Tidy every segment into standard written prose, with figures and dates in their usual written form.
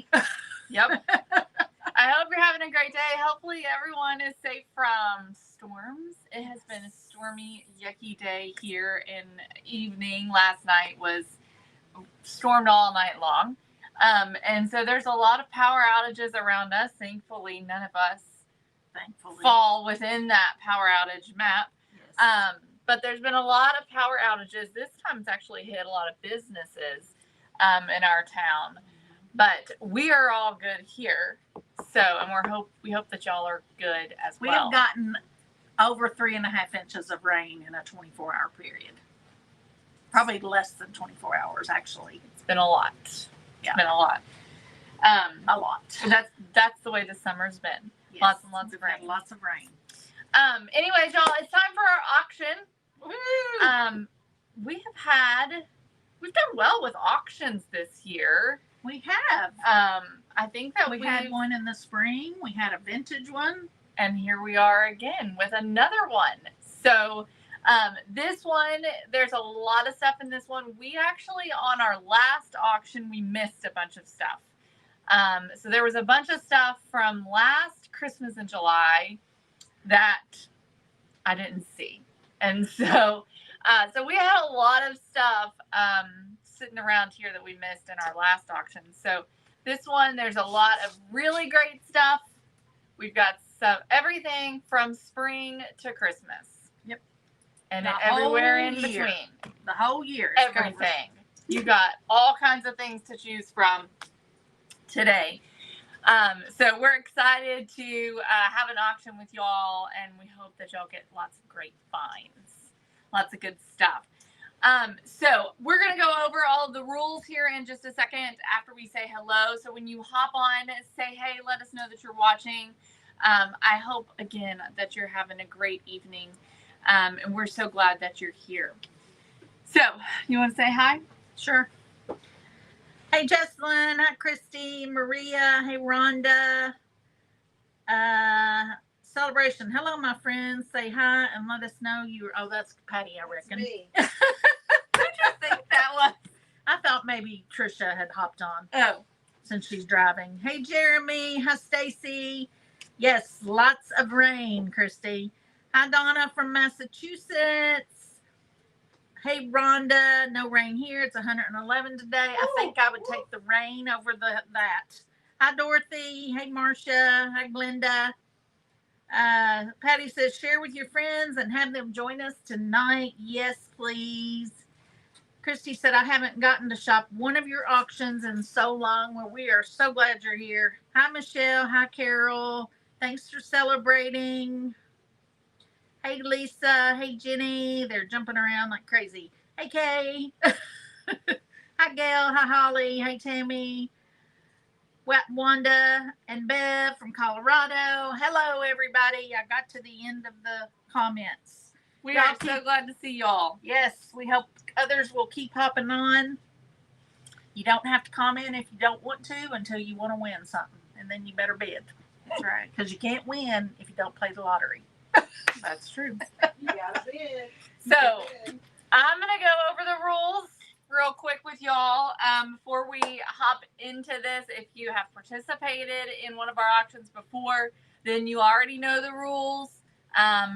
day. Yep. I hope you're having a great day. Hopefully everyone is safe from storms. It has been a stormy, yucky day here in evening. Last night was stormed all night long. And so there's a lot of power outages around us. Thankfully, none of us fall within that power outage map. Yes. But there's been a lot of power outages. This time it's actually hit a lot of businesses in our town. But we are all good here. So, and we hope that y'all are good as We well. have gotten over 3.5 inches of rain in a 24-hour period. Probably less than 24 hours, actually. It's been a lot. It's been a lot. A lot. That's the way the summer's been. Yes. Lots and lots of rain. Lots of rain. Anyways, y'all, it's time for our auction. Woo! We've done well with auctions this year. We have. I think that we had one in the spring. We had a vintage one. And here we are again with another one. So this one, there's a lot of stuff in this one. We actually, on our last auction, we missed a bunch of stuff. So there was a bunch of stuff from last Christmas in July that I didn't see. And so we had a lot of stuff sitting around here that we missed in our last auction. So this one, there's a lot of really great stuff. We've got everything from spring to Christmas. Yep. And everywhere in between. The whole year. Everything. You got all kinds of things to choose from today. So we're excited to have an auction with y'all, and we hope that y'all get lots of great finds. Lots of good stuff. So we're going to go over all of the rules here in just a second after we say hello. So when you hop on, say hey, let us know that you're watching. I hope, again, that you're having a great evening, and we're so glad that you're here. So, you want to say hi? Sure. Hey, Jesselyn. Hi, Christy. Maria. Hey, Rhonda. Celebration. Hello, my friends. Say hi and let us know you. Oh, that's Patty, I reckon. That's me. Who do you think that was? I thought maybe Trisha had hopped on. Oh. Since she's driving. Hey, Jeremy. Hi, Stacy. Yes, lots of rain, Christy. Hi, Donna from Massachusetts. Hey, Rhonda. No rain here. It's 111 today. I think I would take the rain over that. Hi, Dorothy. Hey, Marcia. Hi, Glenda. Patty says, share with your friends and have them join us tonight. Yes, please. Christy said, I haven't gotten to shop one of your auctions in so long. Well, we are so glad you're here. Hi, Michelle. Hi, Carol. Thanks for celebrating. Hey, Lisa. Hey, Jenny. They're jumping around like crazy. Hey, Kay. Hi, Gail. Hi, Holly. Hey, Tammy. Wanda and Bev from Colorado. Hello, everybody. I got to the end of the comments. We are so glad to see y'all. Yes, we hope others will keep hopping on. You don't have to comment if you don't want to until you want to win something, and then you better bid. That's right. Because you can't win if you don't play the lottery. That's true. You gotta bid. So, I'm going to go over the rules real quick with y'all before we hop into this. If you have participated in one of our auctions before, then you already know the rules. Know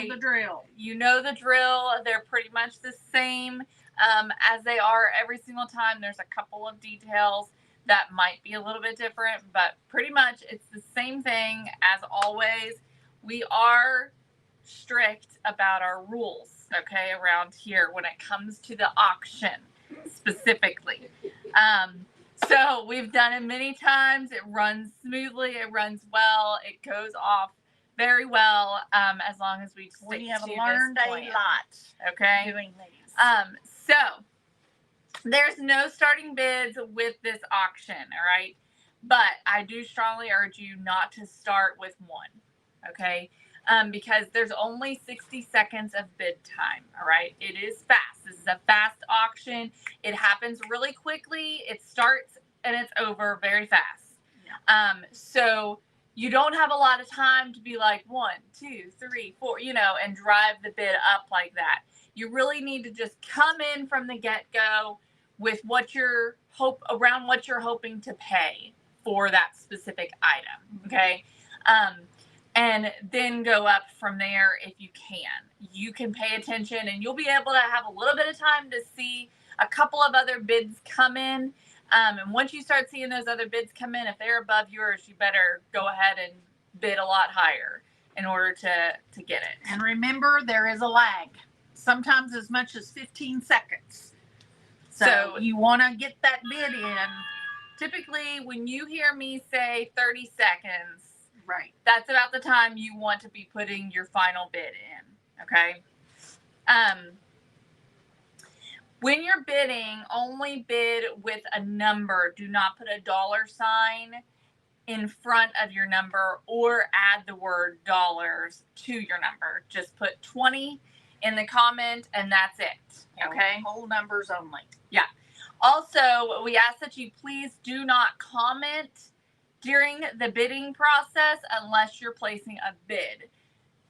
the drill. You know the drill. They're pretty much the same as they are every single time. There's a couple of details that might be a little bit different, but pretty much it's the same thing as always. We are strict about our rules, okay, around here when it comes to the auction specifically. So we've done it many times. It runs smoothly. It runs well. It goes off very well, as long as we stick We have to learned this a plan, lot okay? doing these. So there's no starting bids with this auction, all right? But I do strongly urge you not to start with one, okay? Because there's only 60 seconds of bid time, all right? It is fast. This is a fast auction. It happens really quickly. It starts and it's over very fast. Yeah. So you don't have a lot of time to be like 1, 2, 3, 4, and drive the bid up like that. You really need to just come in from the get-go with what you're hoping to pay. for that specific item. Okay. And then go up from there if you can. You can pay attention and you'll be able to have a little bit of time to see a couple of other bids come in. And once you start seeing those other bids come in, if they're above yours, you better go ahead and bid a lot higher in order to get it. And remember, there is a lag, sometimes as much as 15 seconds. So you want to get that bid in. Typically, when you hear me say 30 seconds, right, that's about the time you want to be putting your final bid in. Okay. When you're bidding, only bid with a number. Do not put a dollar sign in front of your number or add the word dollars to your number. Just put 20 in the comment and that's it. Okay. Whole numbers only. Yeah. Also, we ask that you please do not comment during the bidding process unless you're placing a bid.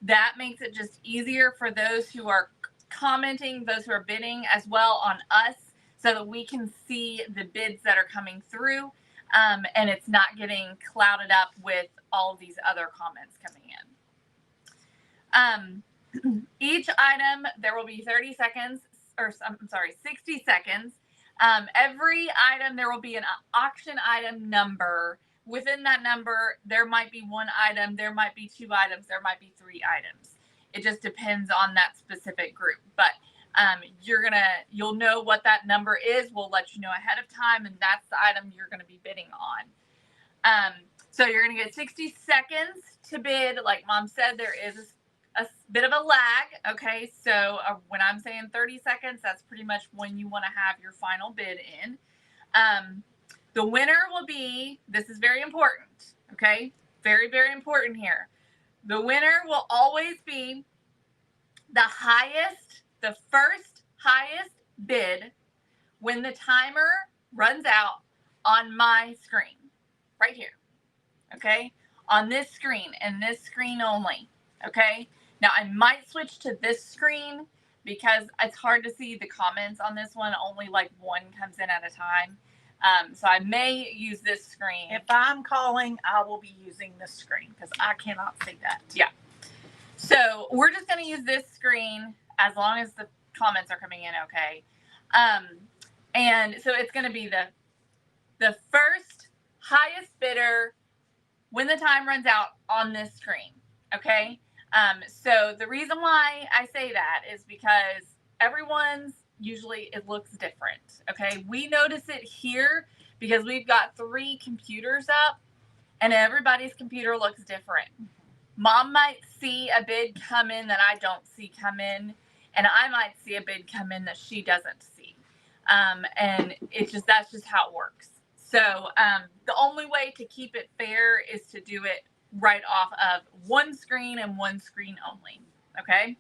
That makes it just easier for those who are commenting, those who are bidding as well on us, so that we can see the bids that are coming through, and it's not getting clouded up with all of these other comments coming in. Each item, there will be 30 seconds, or I'm sorry, 60 seconds. Every item, there will be an auction item number. Within that number, there might be one item, there might be two items, there might be three items. It just depends on that specific group. But you'll know what that number is. We'll let you know ahead of time, and that's the item you're going to be bidding on. So you're going to get 60 seconds to bid. Like Mom said, there is a bit of a lag. Okay, so when I'm saying 30 seconds, that's pretty much when you want to have your final bid in. The winner will be, this is very important, okay? Very, very important here. The winner will always be the first highest bid when the timer runs out on my screen, right here, okay? On this screen and this screen only, okay? Now, I might switch to this screen because it's hard to see the comments on this one. Only like one comes in at a time. So I may use this screen. If I'm calling, I will be using this screen because I cannot see that. Yeah. So we're just going to use this screen as long as the comments are coming in okay. And so it's going to be the first highest bidder when the time runs out on this screen, okay? So the reason why I say that is because everyone's usually it looks different, okay? We notice it here because we've got 3 computers up and everybody's computer looks different. Mom might see a bid come in that I don't see come in, and I might see a bid come in that she doesn't see. And that's just how it works. So the only way to keep it fair is to do it right off of one screen and one screen only, okay?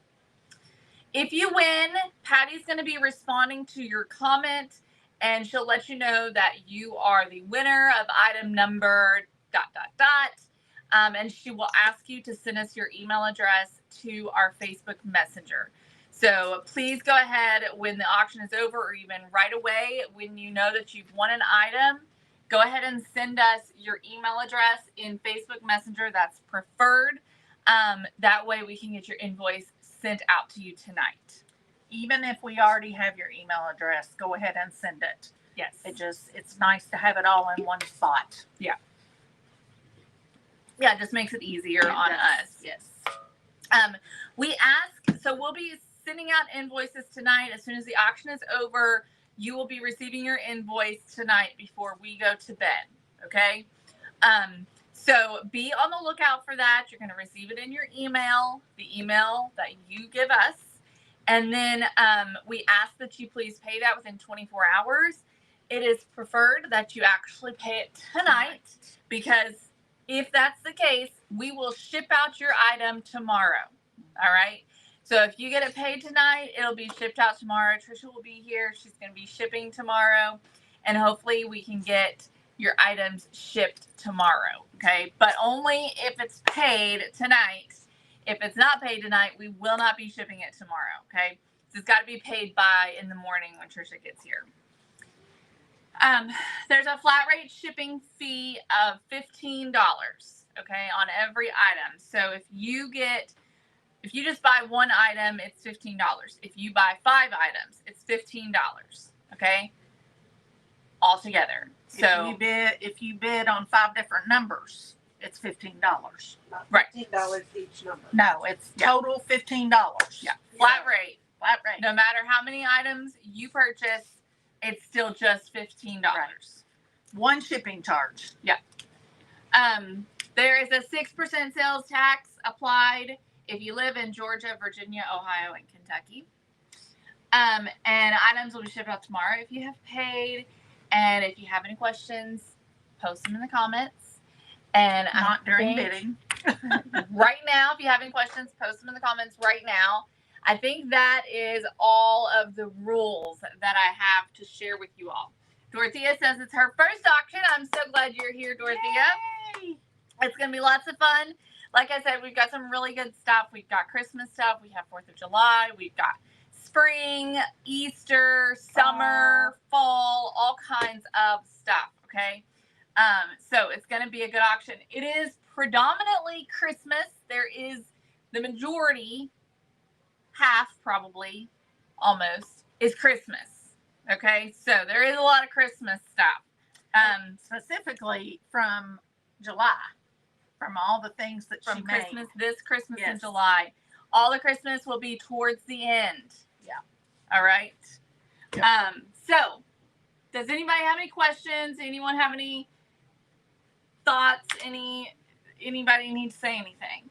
If you win, Patty's going to be responding to your comment, and she'll let you know that you are the winner of item number ... And she will ask you to send us your email address to our Facebook Messenger. So please go ahead when the auction is over, or even right away when you know that you've won an item, go ahead and send us your email address in Facebook Messenger. That's preferred. That way we can get your invoice sent out to you tonight. Even if we already have your email address, go ahead and send it. Yes. It's nice to have it all in one spot. Yeah. Yeah, it just makes it easier on us. Yes. So we'll be sending out invoices tonight. As soon as the auction is over, you will be receiving your invoice tonight before we go to bed. Okay? So be on the lookout for that. You're going to receive it in your email, the email that you give us. And then we ask that you please pay that within 24 hours. It is preferred that you actually pay it tonight, because if that's the case, we will ship out your item tomorrow. All right? So if you get it paid tonight, it'll be shipped out tomorrow. Trisha will be here. She's going to be shipping tomorrow. And hopefully we can get your items shipped tomorrow. Okay? But only if it's paid tonight. If it's not paid tonight, we will not be shipping it tomorrow. Okay? So it's got to be paid by in the morning when Trisha gets here. There's a flat rate shipping fee of $15, okay, on every item. So if you just buy one item, it's $15. If you buy 5 items, it's $15, okay, altogether. So if you bid on 5 different numbers, it's $15. Right. $15 each number. No, it's total $15. Yeah, flat rate. Flat rate. No matter how many items you purchase, it's still just $15. Right. One shipping charge. Yeah. There is a 6% sales tax applied if you live in Georgia, Virginia, Ohio, and Kentucky. And items will be shipped out tomorrow if you have paid. And if you have any questions, post them in the comments. And Not during bidding. Right now, if you have any questions, post them in the comments right now. I think that is all of the rules that I have to share with you all. Dorothea says it's her first auction. I'm so glad you're here, Dorothea. Yay! It's going to be lots of fun. Like I said, we've got some really good stuff. We've got Christmas stuff. We have 4th of July. We've got spring, Easter, summer, fall, all kinds of stuff, okay? So it's going to be a good auction. It is predominantly Christmas. There is the majority, half probably, almost, is Christmas, okay? So there is a lot of Christmas stuff. Specifically from July, from all the things that From she Christmas, this Christmas in Yes. July. All the Christmas will be towards the end. Yeah. All right. Yep. So does anybody have any questions? Anyone have any thoughts? Anybody need to say anything?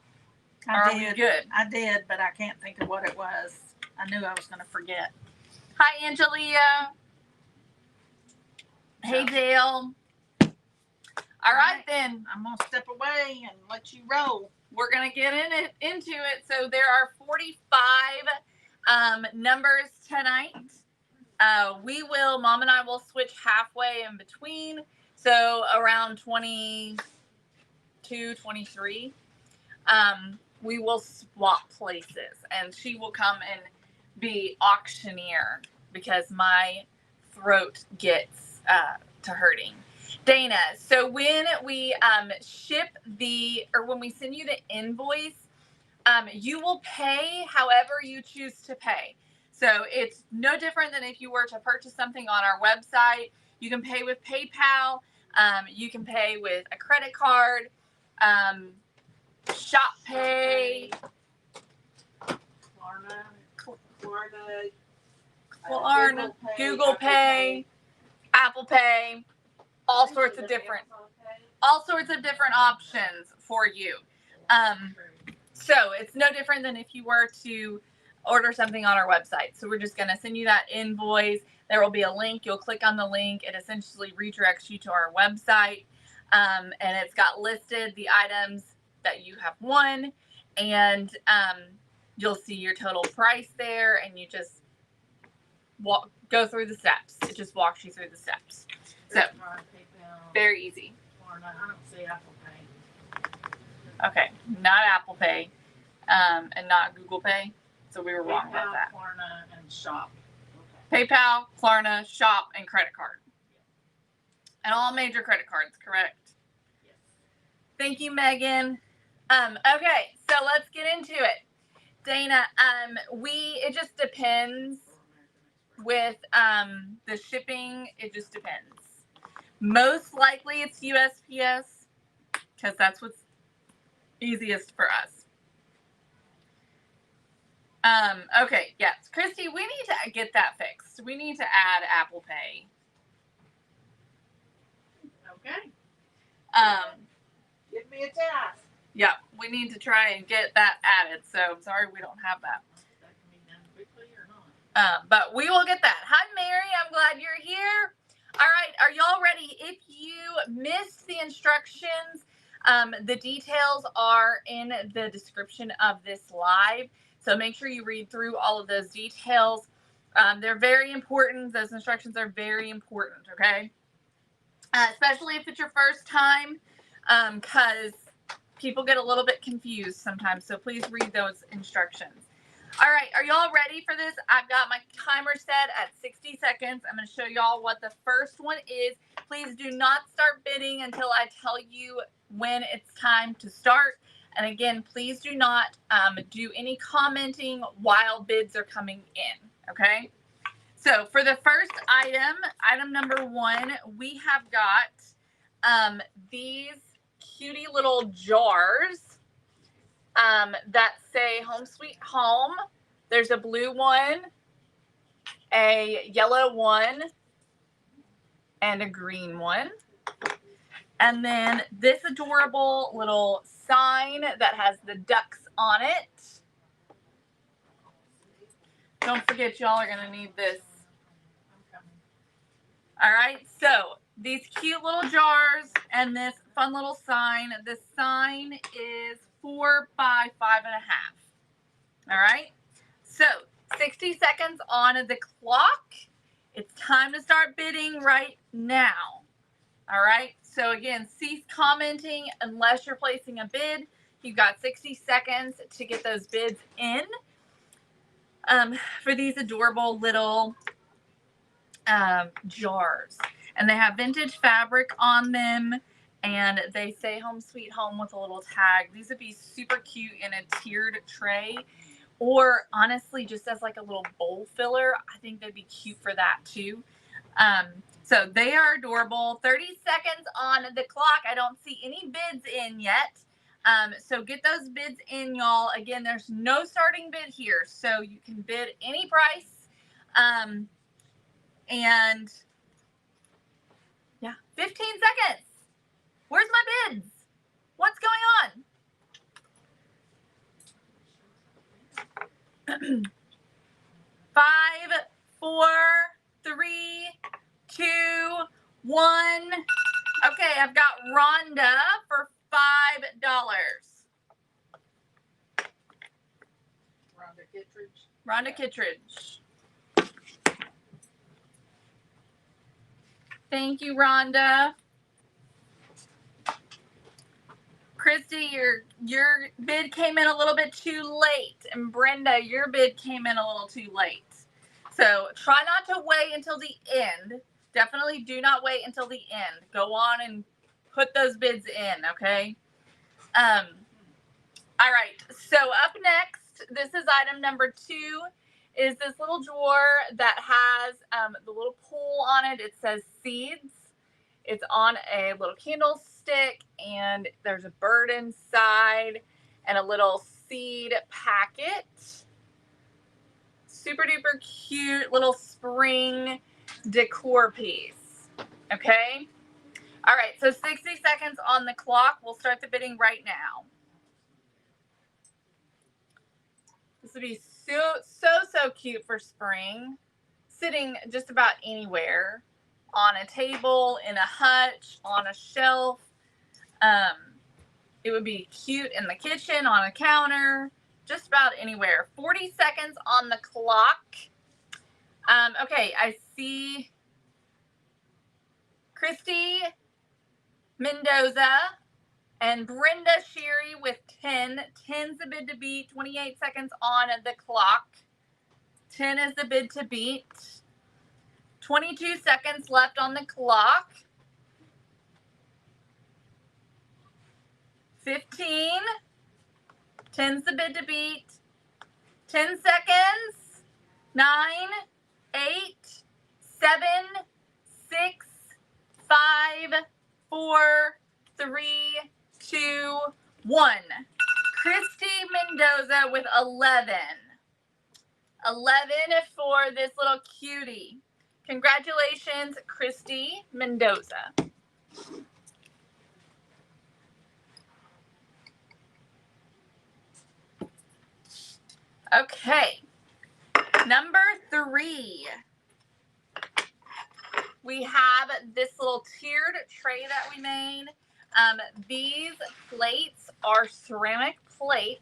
made. Or are we good? I did, but I can't think of what it was. I knew I was going to forget. Hi, Angelia. Hey, Dale. All right, then. I'm going to step away and let you roll. We're going to get into it. So there are 45 numbers tonight. Mom and I will switch halfway in between. So around 22, 23, we will swap places. And she will come and be auctioneer because my throat gets to hurting. Dana, so when we when we send you the invoice, you will pay however you choose to pay. So it's no different than if you were to purchase something on our website. You can pay with PayPal. You can pay with a credit card, Shop Pay, Klarna, Google Pay, Apple Pay, all sorts of different options for you. So it's no different than if you were to order something on our website. So we're just going to send you that invoice. There will be a link. You'll click on the link. It essentially redirects you to our website. And it's got listed the items that you have won. And you'll see your total price there. And you just go through the steps. It just walks you through the steps. So very easy. I don't see Apple Pay. Okay, not Apple Pay, and not Google Pay. So we were wrong about that. Klarna, and Shop. PayPal, Klarna, Shop, and credit card. And all major credit cards, correct? Yes. Thank you, Megan. Okay, so let's get into it. Dana, it just depends with the shipping. It just depends. Most likely it's USPS because that's what's easiest for us. Okay, yes. Christy, we need to get that fixed. We need to add Apple Pay. Okay. Give me a task. Yeah, we need to try and get that added. So I'm sorry we don't have that. That can be done quickly or not. But we will get that. Hi, Mary. I'm glad you're here. All right. Are y'all ready? If you missed the instructions, the details are in the description of this live. So make sure you read through all of those details. They're very important. Those instructions are very important, okay? Especially if it's your first time, because people get a little bit confused sometimes. So please read those instructions. All right, are y'all ready for this? I've got my timer set at 60 seconds. I'm going to show y'all what the first one is. Please do not start bidding until I tell you when it's time to start. And again, please do not do any commenting while bids are coming in, okay? So for the first item number 1, we have got these cutie little jars that say Home Sweet Home. There's a blue one, a yellow one, and a green one. And then this adorable little sign that has the ducks on it. Don't forget, y'all are going to need this. All right, so these cute little jars and this fun little sign. The sign is 4 by 5.5. All right, so 60 seconds on the clock. It's time to start bidding right now. All right, so again, cease commenting unless you're placing a bid. You've got 60 seconds to get those bids in for these adorable little jars. And they have vintage fabric on them, and they say Home Sweet Home with a little tag. These would be super cute in a tiered tray, or honestly just as like a little bowl filler. I think they'd be cute for that too. So they are adorable. 30 seconds on the clock. I don't see any bids in yet. So get those bids in, y'all. Again, there's no starting bid here, so you can bid any price. And yeah, 15 seconds. Where's my bids? What's going on? 5, 4, 3, 2, 1. Okay, I've got Rhonda for $5. Rhonda Kittredge. Thank you, Rhonda. Christy, your bid came in a little bit too late. And Brenda, your bid came in a little too late. So try not to wait until the end. Definitely do not wait until the end. Go on and put those bids in, okay? All right, so up next, this is item number 2, is this little drawer that has the little pull on it. It says seeds. It's on a little candlestick, and there's a bird inside and a little seed packet. Super duper cute little spring decor piece. Okay. All right. So 60 seconds on the clock. We'll start the bidding right now. This would be so cute for spring. Sitting just about anywhere. On a table, in a hutch, on a shelf. It would be cute in the kitchen, on a counter, just about anywhere. 40 seconds on the clock. Okay, I see Christy Mendoza and Brenda Sherry with 10. 10's the bid to beat. 28 seconds on the clock. 10 is the bid to beat. 22 seconds left on the clock. 15. 10's the bid to beat. 10 seconds. 9, 8, 7, 6, 5, 4, 3, 2, 1. Christy Mendoza with 11. 11 for this little cutie. Congratulations, Christy Mendoza. Okay, number 3. We have this little tiered tray that we made. These plates are ceramic plates.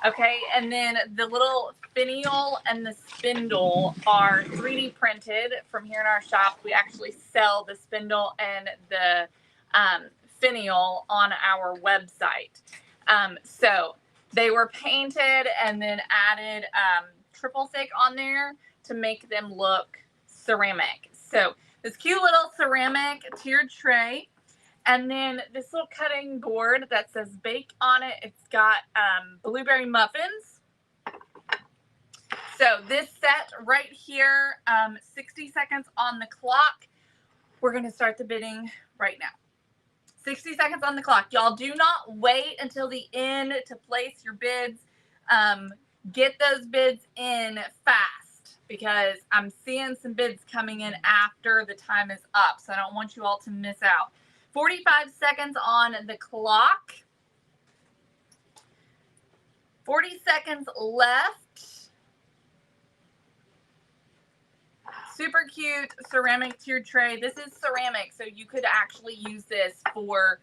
Okay, and then the little finial and the spindle are 3D printed from here in our shop. We actually sell the spindle and the finial on our website. So They were painted and then added triple thick on there to make them look ceramic. So this cute little ceramic tiered tray. And then this little cutting board that says bake on it. It's got blueberry muffins. So this set right here, 60 seconds on the clock. We're going to start the bidding right now. 60 seconds on the clock. Y'all do not wait until the end to place your bids. Get those bids in fast because I'm seeing some bids coming in after the time is up. So I don't want you all to miss out. 45 seconds on the clock. 40 seconds left. Super cute ceramic tiered tray. This is ceramic, so you could actually use this for,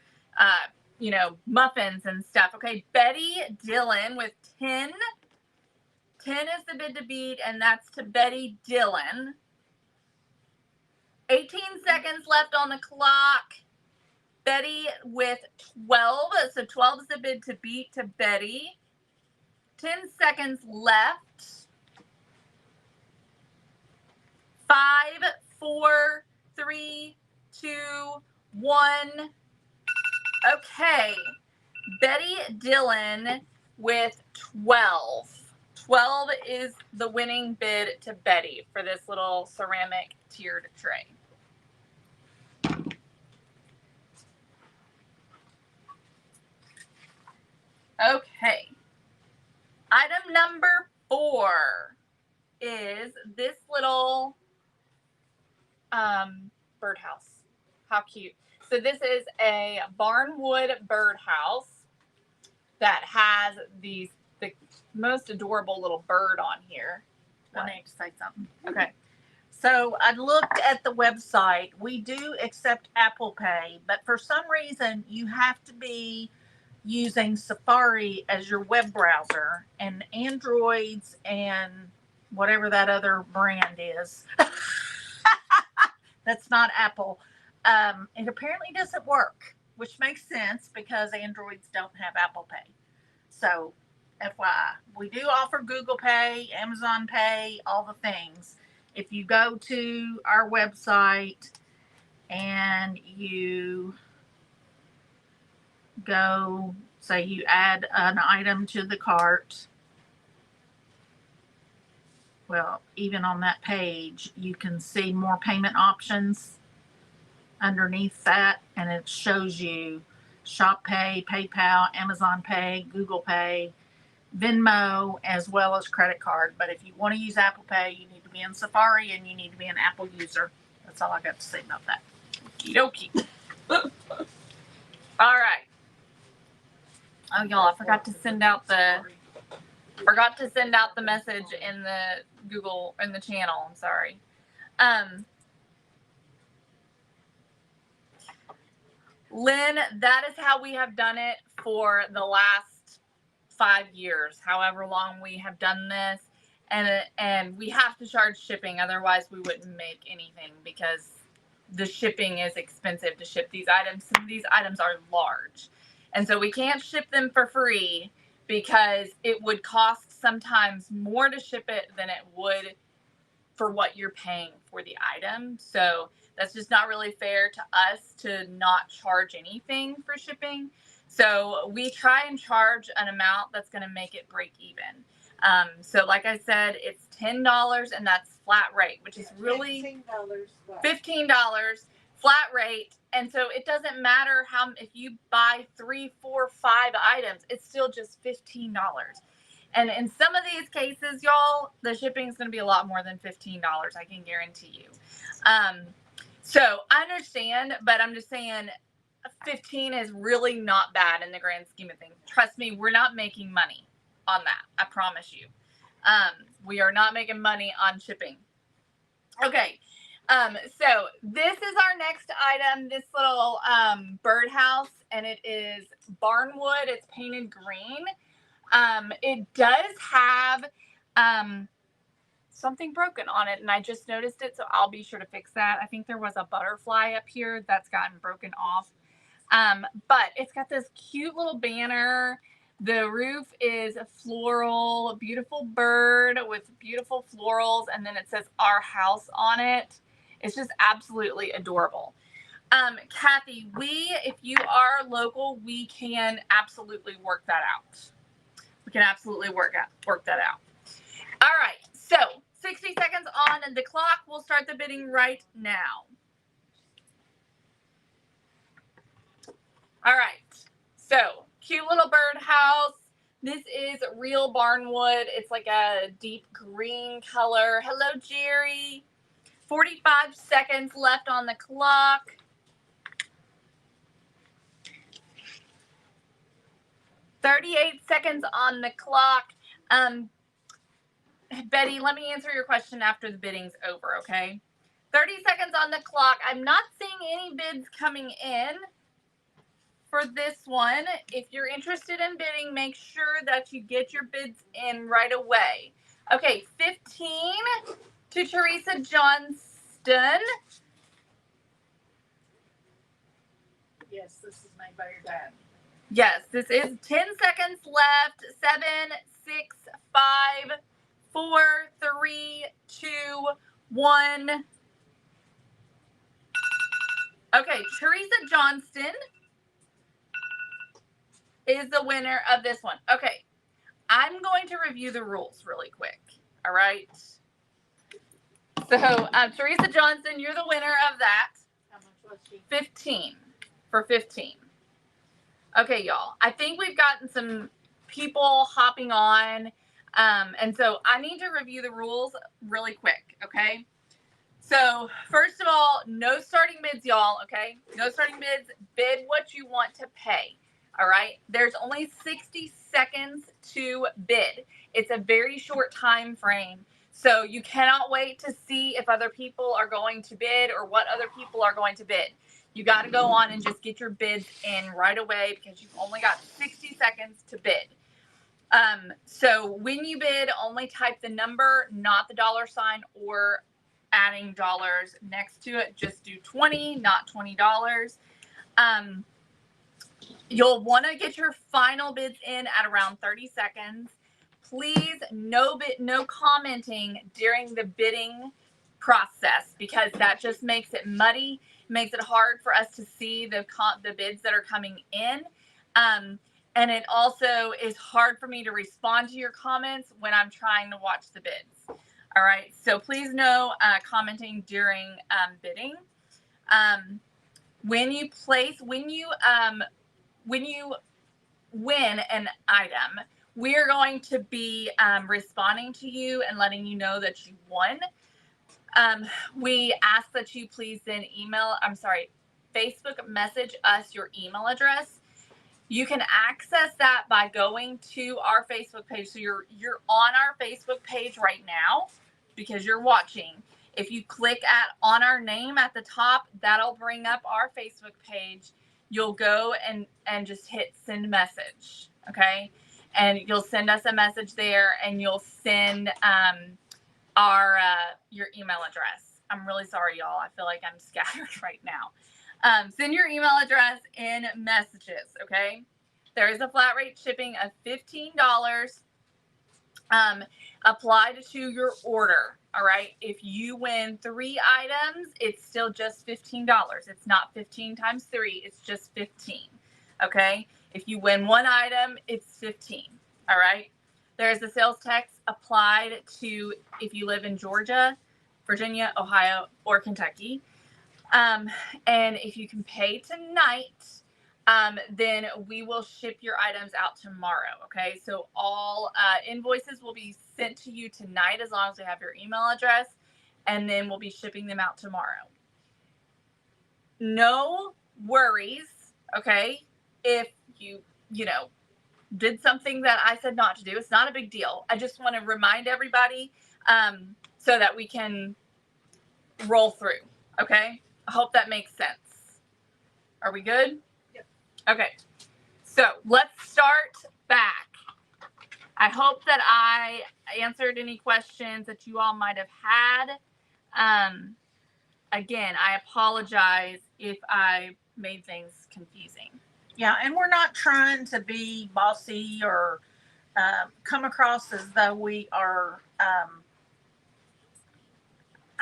you know, muffins and stuff. Okay, Betty Dillon with 10. 10 is the bid to beat, and that's to Betty Dillon. 18 seconds left on the clock. Betty with 12. So 12 is the bid to beat to Betty. 10 seconds left. 5, 4, 3, 2, 1. Okay. Betty Dillon with 12. 12 is the winning bid to Betty for this little ceramic tiered tray. Okay. Item number 4 is this little birdhouse. How cute. So this is a barnwood birdhouse that has the most adorable little bird on here. I need to say something. Okay. So I looked at the website. We do accept Apple Pay, but for some reason you have to be using Safari as your web browser, and Androids and whatever that other brand is. That's not Apple. It apparently doesn't work, which makes sense because Androids don't have Apple Pay. So, FYI, we do offer Google Pay, Amazon Pay, all the things. If you go to our website and you go, say you add an item to the cart, well, even on that page, you can see more payment options underneath that, and it shows you Shop Pay, PayPal, Amazon Pay, Google Pay, Venmo, as well as credit card. But if you want to use Apple Pay, you need to be in Safari and you need to be an Apple user. That's all I got to say about that. Okie dokie. All right. Oh, y'all, I forgot to send out the message in the Google, in the channel. I'm sorry. Lynn, that is how we have done it for the last 5 years, however long we have done this. And we have to charge shipping. Otherwise, we wouldn't make anything because the shipping is expensive to ship these items. Some of these items are large. And so we can't ship them for free because it would cost sometimes more to ship it than it would for what you're paying for the item. So that's just not really fair to us to not charge anything for shipping. So we try and charge an amount that's going to make it break even. So like I said, it's $10 and that's flat rate, which is really $15 flat rate. And so it doesn't matter if you buy 3, 4, 5 items, it's still just $15. And in some of these cases, y'all, the shipping is going to be a lot more than $15. I can guarantee you. So I understand, but I'm just saying 15 is really not bad in the grand scheme of things. Trust me, we're not making money on that. I promise you. We are not making money on shipping. Okay. So this is our next item, this little birdhouse, and it is barnwood. It's painted green. It does have something broken on it, and I just noticed it, so I'll be sure to fix that. I think there was a butterfly up here that's gotten broken off. But it's got this cute little banner The roof is floral, beautiful bird with beautiful florals, and then it says our house on it. It's just absolutely adorable. Kathy, if you are local, we can absolutely work that out. We can absolutely work that out. All right, so 60 seconds on the clock. We'll start the bidding right now. All right, so cute little birdhouse. This is real barnwood. It's like a deep green color. Hello, Jerry. 45 seconds left on the clock. $38 seconds on the clock. Betty, let me answer your question after the bidding's over, okay? 30 seconds on the clock. I'm not seeing any bids coming in for this one. If you're interested in bidding, make sure that you get your bids in right away. Okay, 15 to Teresa Johnston. Yes, this is made by your dad. Yes, this is 10 seconds left. 7, 6, 5, 4, 3, 2, 1. Okay, Teresa Johnston is the winner of this one. Okay, I'm going to review the rules really quick. All right. So, Teresa Johnston, you're the winner of that. How much was she? 15 for 15. Okay, y'all. I think we've gotten some people hopping on. And so I need to review the rules really quick, okay? So first of all, no starting bids, y'all, okay? No starting bids. Bid what you want to pay, all right? There's only 60 seconds to bid. It's a very short time frame. So you cannot wait to see if other people are going to bid or what other people are going to bid. You got to go on and just get your bids in right away because you've only got 60 seconds to bid. So when you bid, only type the number, not the $sign or adding dollars next to it. Just do 20, not $20. You'll want to get your final bids in at around 30 seconds. Please, no commenting during the bidding process because that just makes it muddy, makes it hard for us to see the bids that are coming in. And it also is hard for me to respond to your comments when I'm trying to watch the bids. All right, so please no commenting during bidding. When you win an item, we are going to be responding to you and letting you know that you won. We ask that you please then Facebook message us your email address. You can access that by going to our Facebook page. So you're on our Facebook page right now because you're watching. If you click on our name at the top, that'll bring up our Facebook page. You'll go and just hit send message, okay? And you'll send us a message there, and you'll send your email address. I'm really sorry, y'all. I feel like I'm scattered right now. Send your email address in messages, okay? There is a flat rate shipping of $15 applied to your order, all right? If you win 3 items, it's still just $15. It's not 15 times 3, it's just 15, okay? If you win 1 item, it's 15, all right? There's a sales tax applied to if you live in Georgia, Virginia, Ohio, or Kentucky. And if you can pay tonight, then we will ship your items out tomorrow, okay? So all invoices will be sent to you tonight as long as we have your email address, and then we'll be shipping them out tomorrow. No worries, okay, if you did something that I said not to do. It's not a big deal. I just want to remind everybody so that we can roll through, okay? I hope that makes sense. Are we good? Yep. Okay. So let's start back. I hope that I answered any questions that you all might have had. Again, I apologize if I made things confusing. Yeah, and we're not trying to be bossy or come across as though we are, I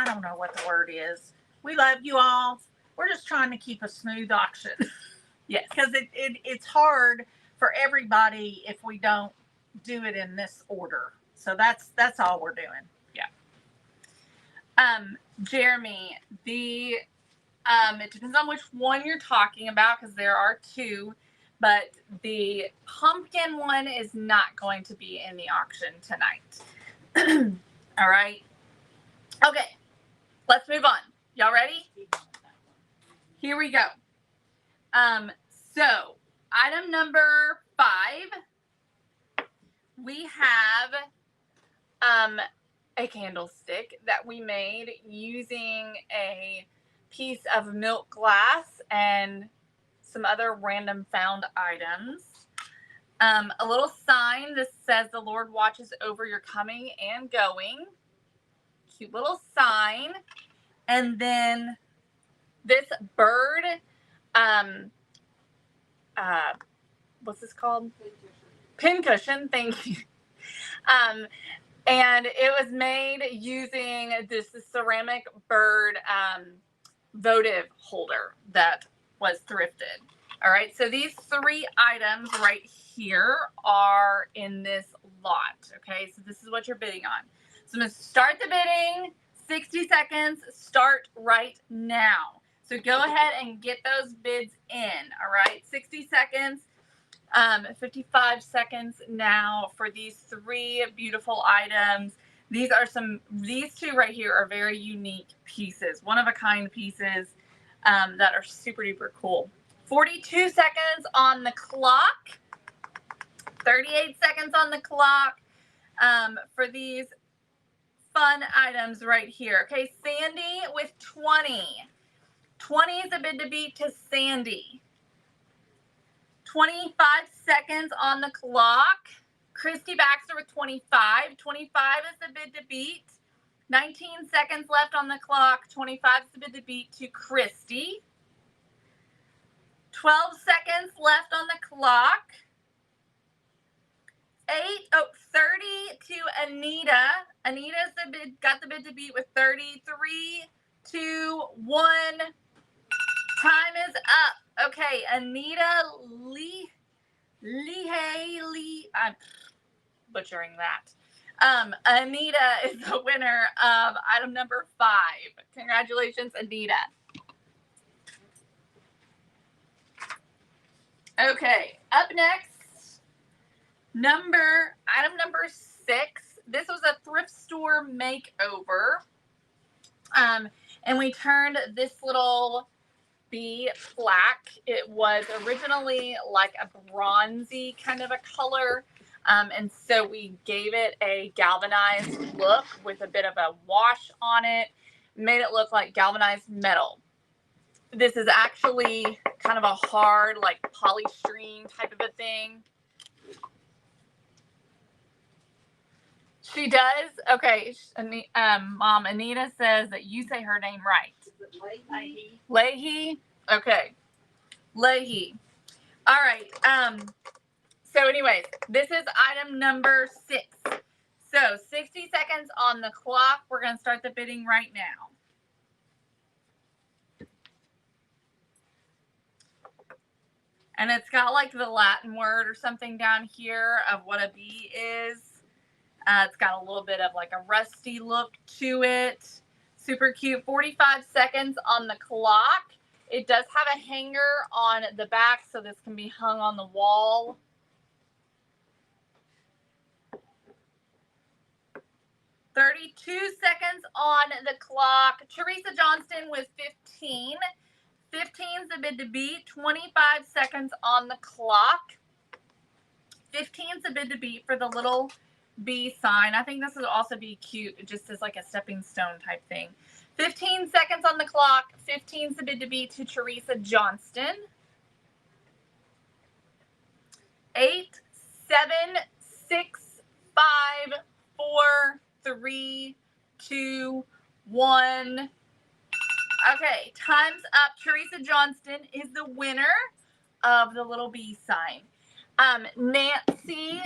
don't know what the word is. We love you all. We're just trying to keep a smooth auction. Yes. Because it's hard for everybody if we don't do it in this order. So that's all we're doing. Jeremy, the it depends on which one you're talking about because there are two, but the pumpkin one is not going to be in the auction tonight. All right. Okay, let's move on. Y'all ready? Here we go. So item number 5, we have a candlestick that we made using a piece of milk glass and some other random found items. A little sign that says the Lord watches over your coming and going. Cute little sign. And then this bird, what's this called? Pincushion, thank you. And it was made using this ceramic bird votive holder that was thrifted. All right, so these 3 items right here are in this lot. Okay, so this is what you're bidding on. So I'm going to start the bidding. 60 seconds. Start right now. So go ahead and get those bids in. All right, 60 seconds. 55 seconds now for these 3 beautiful items. These 2 right here are very unique pieces, one of a kind pieces that are super duper cool. 42 seconds on the clock, 38 seconds on the clock for these fun items right here. Okay, Sandy with 20. 20 is a bid to beat to Sandy. 25 seconds on the clock. Christy Baxter with 25. 25 is the bid to beat. 19 seconds left on the clock. 25 is the bid to beat to Christy. 12 seconds left on the clock. 30 to Anita. Anita's got the bid to beat with 33, 2, 1. Time is up. Okay, Anita I'm butchering that. Anita is the winner of item number 5. Congratulations, Anita. Okay, up next, item number 6. This was a thrift store makeover. And we turned this little bee black. It was originally like a bronzy kind of a color. And so we gave it a galvanized look with a bit of a wash on it, made it look like galvanized metal. This is actually kind of a hard, like polystyrene type of a thing. She does? Okay. Mom, Anita says that you say her name right. Is it Leahy? Leahy? Okay. Leahy. All right. So anyways, this is item number 6. So 60 seconds on the clock. We're going to start the bidding right now. And it's got like the Latin word or something down here of what a bee is. It's got a little bit of like a rusty look to it. Super cute. 45 seconds on the clock. It does have a hanger on the back, so this can be hung on the wall. $32 seconds on the clock. Teresa Johnston with 15. 15 is the bid to beat. 25 seconds on the clock. 15 is the bid to beat for the little bee sign. I think this would also be cute. It just is like a stepping stone type thing. 15 seconds on the clock. 15 is the bid to beat to Teresa Johnston. 8, 7, 6, 5, 4, 3, 2, 1. Okay, time's up. Teresa Johnston is the winner of the little bee sign. Nancy,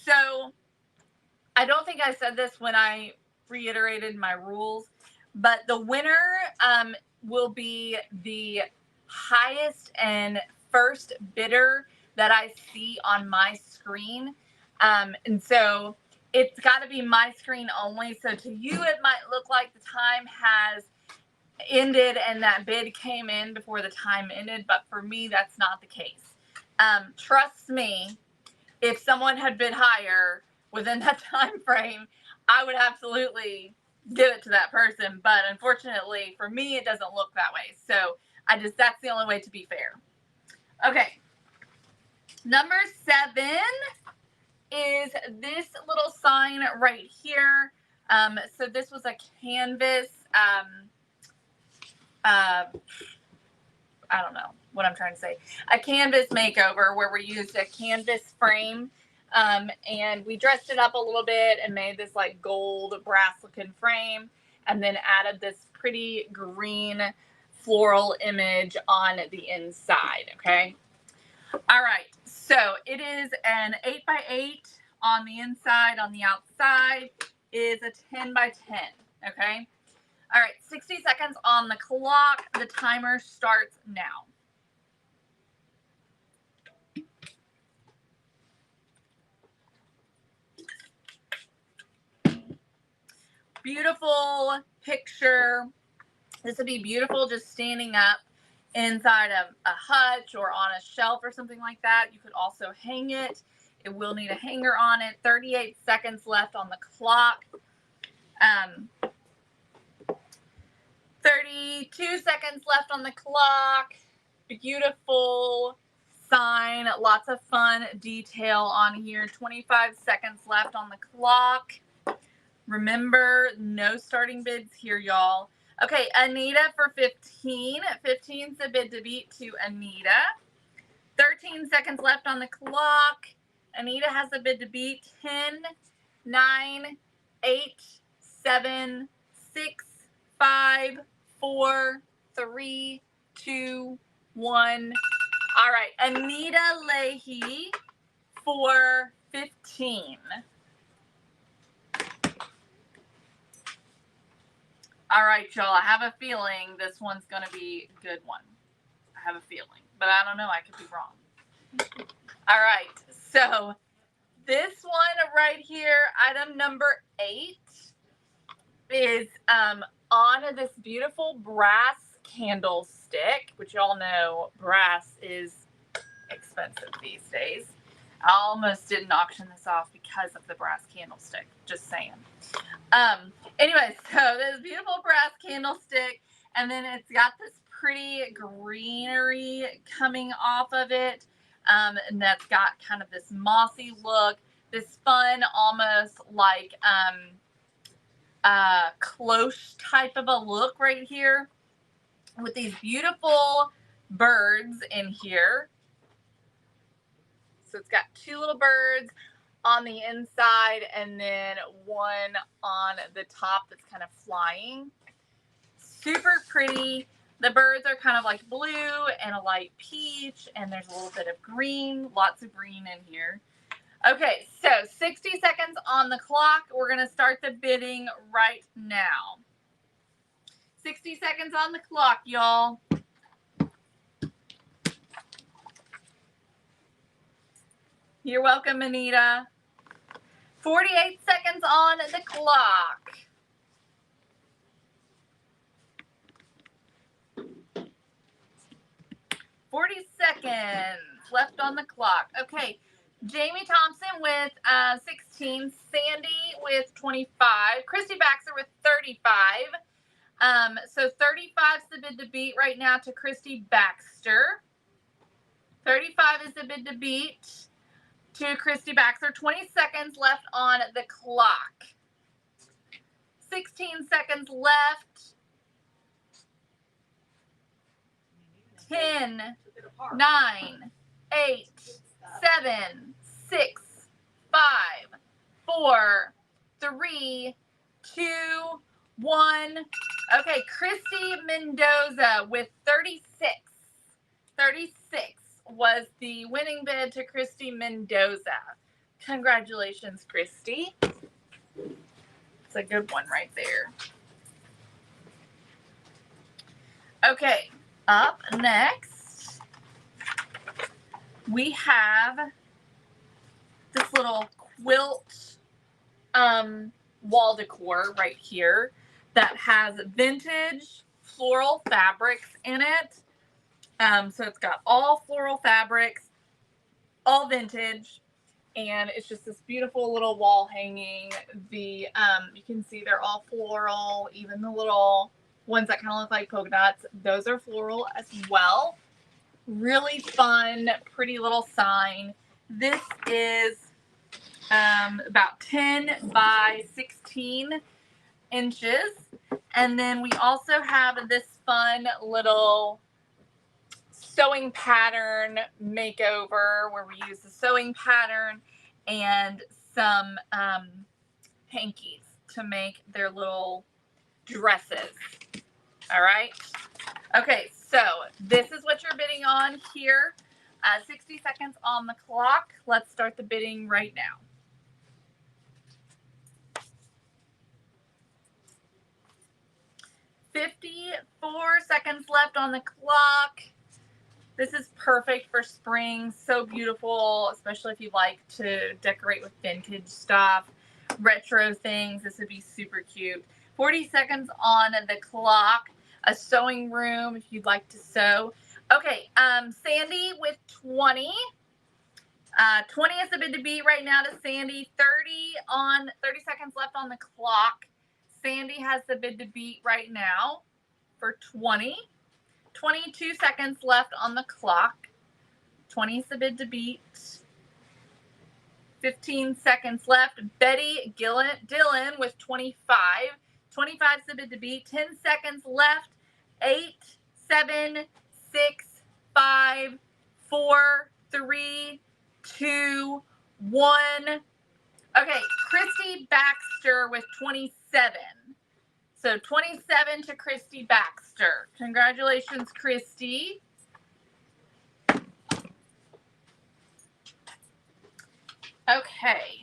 so I don't think I said this when I reiterated my rules, but the winner will be the highest and first bidder that I see on my screen. And so it's got to be my screen only. So to you, it might look like the time has ended and that bid came in before the time ended. But for me, that's not the case. Trust me, if someone had bid higher within that time frame, I would absolutely give it to that person. But unfortunately, for me, it doesn't look that way. So that's the only way to be fair. Okay. Number 7 is this little sign right here. So this was a canvas, I don't know what I'm trying to say, a canvas makeover where we used a canvas frame, and we dressed it up a little bit and made this like gold brass looking frame, and then added this pretty green floral image on the inside. Okay. All right, so it is an 8x8 on the inside. On the outside is a 10x10, okay? All right, 60 seconds on the clock. The timer starts now. Beautiful picture. This would be beautiful just standing up inside of a hutch or on a shelf or something like that. You could also hang it. It will need a hanger on it. 38 seconds left on the clock. 32 seconds left on the clock. Beautiful sign. Lots of fun detail on here. 25 seconds left on the clock. Remember, no starting bids here, y'all. Okay, Anita for 15. 15's the bid to beat to Anita. 13 seconds left on the clock. Anita has the bid to beat. 10, 9, 8, 7, 6, 5, 4, 3, 2, 1. All right, Anita Leahy for 15. All right, y'all. I have a feeling this one's going to be a good one. I have a feeling, but I don't know. I could be wrong. All right. So this one right here, item number 8, is on this beautiful brass candlestick, which y'all know brass is expensive these days. I almost didn't auction this off because of the brass candlestick. Just saying. Anyway, so this beautiful brass candlestick, and then it's got this pretty greenery coming off of it, and that's got kind of this mossy look, this fun, almost like cloche type of a look right here, with these beautiful birds in here. So it's got 2 little birds on the inside and then one on the top that's kind of flying. Super pretty. The birds are kind of like blue and a light peach, and there's a little bit of green, lots of green in here. Okay, so 60 seconds on the clock. We're going to start the bidding right now. 60 seconds on the clock, y'all. You're welcome, Anita. 48 seconds on the clock. 40 seconds left on the clock. Okay, Jamie Thompson with 16, Sandy with 25, Christy Baxter with 35. So 35 is the bid to beat right now to Christy Baxter. 35 is the bid to beat to Christy Baxter. 20 seconds left on the clock. 16 seconds left. 10, 9, 8, 7, 6, 5, 4, 3, 2, 1. Okay, Christy Mendoza with 36. $36 was the winning bid to Christy Mendoza. Congratulations, Christy. It's a good one right there. Okay, up next, we have this little quilt wall decor right here that has vintage floral fabrics in it. So it's got all floral fabrics, all vintage, and it's just this beautiful little wall hanging. The you can see they're all floral, even the little ones that kind of look like polka dots, those are floral as well. Really fun, pretty little sign. This is about 10 by 16 inches. And then we also have this fun little sewing pattern makeover where we use the sewing pattern and some hankies to make their little dresses. All right. Okay, so this is what you're bidding on here. 60 seconds on the clock. Let's start the bidding right now. $54 seconds left on the clock. This is perfect for spring. So beautiful, especially if you like to decorate with vintage stuff, retro things. This would be super cute. 40 seconds on the clock. A sewing room if you'd like to sew. Okay, Sandy with 20. 20 is the bid to beat right now to Sandy. 30 seconds left on the clock. Sandy has the bid to beat right now for 20. 22 seconds left on the clock. 20 is the bid to beat. 15 seconds left. Betty Dillon with 25. 25 is the bid to beat. 10 seconds left. 8, 7, 6, 5, 4, 3, 2, 1. Okay, Christy Baxter with 27. So 27 to Christy Baxter. Congratulations, Christy. Okay,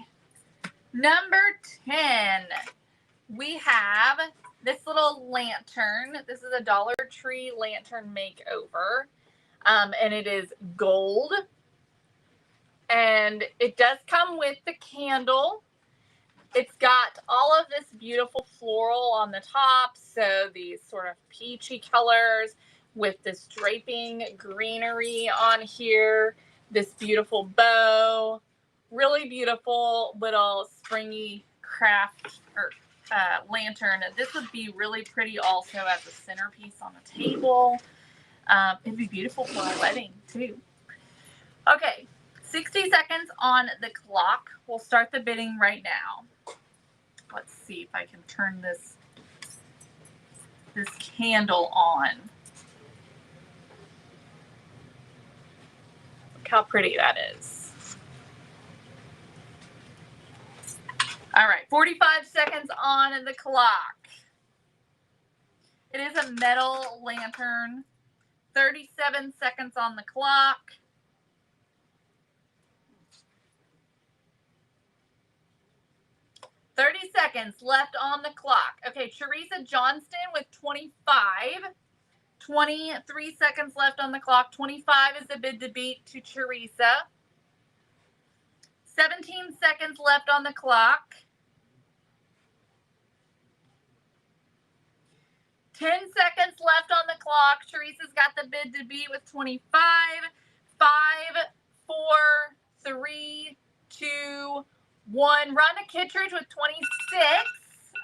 number 10. We have this little lantern. This is a Dollar Tree lantern makeover. And it is gold. And it does come with the candle. It's got all of this beautiful floral on the top. So these sort of peachy colors with this draping greenery on here. This beautiful bow. Really beautiful little springy craft or lantern. This would be really pretty also as a centerpiece on the table. It'd be beautiful for a wedding too. Okay, 60 seconds on the clock. We'll start the bidding right now. Let's see if I can turn this candle on. Look how pretty that is. All right, 45 seconds on the clock. It is a metal lantern. 37 seconds on the clock. $30 seconds left on the clock. Okay, Teresa Johnston with 25. 23 seconds left on the clock. 25 is the bid to beat to Teresa. 17 seconds left on the clock. 10 seconds left on the clock. Teresa's got the bid to beat with 25. 5, 4, 3, 2, 1. Rhonda Kittredge with 26.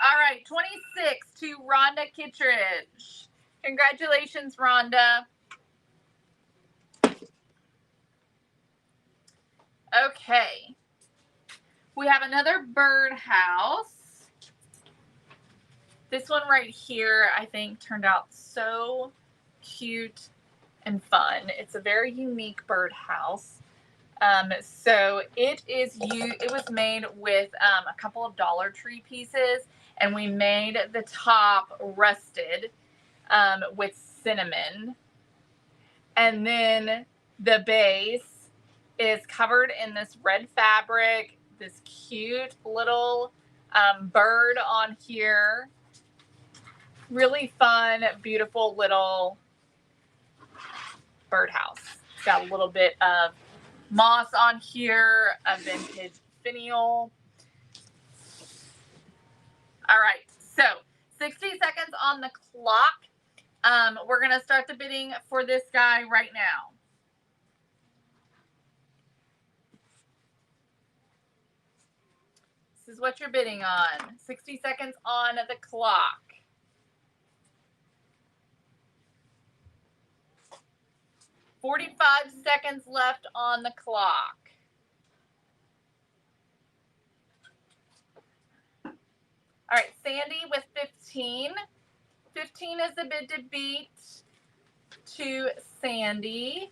All right, 26 to Rhonda Kittredge. Congratulations, Rhonda. Okay. We have another birdhouse. This one right here, I think, turned out so cute and fun. It's a very unique birdhouse. So it was made with a couple of Dollar Tree pieces, and we made the top rusted with cinnamon. And then the base is covered in this red fabric, this cute little bird on here. Really fun, beautiful little birdhouse. It's got a little bit of moss on here, a vintage finial. All right, so 60 seconds on the clock. We're gonna start the bidding for this guy right now. This is what you're bidding on. 60 seconds on the clock. $45 seconds left on the clock. All right, Sandy with 15. 15 is the bid to beat to Sandy.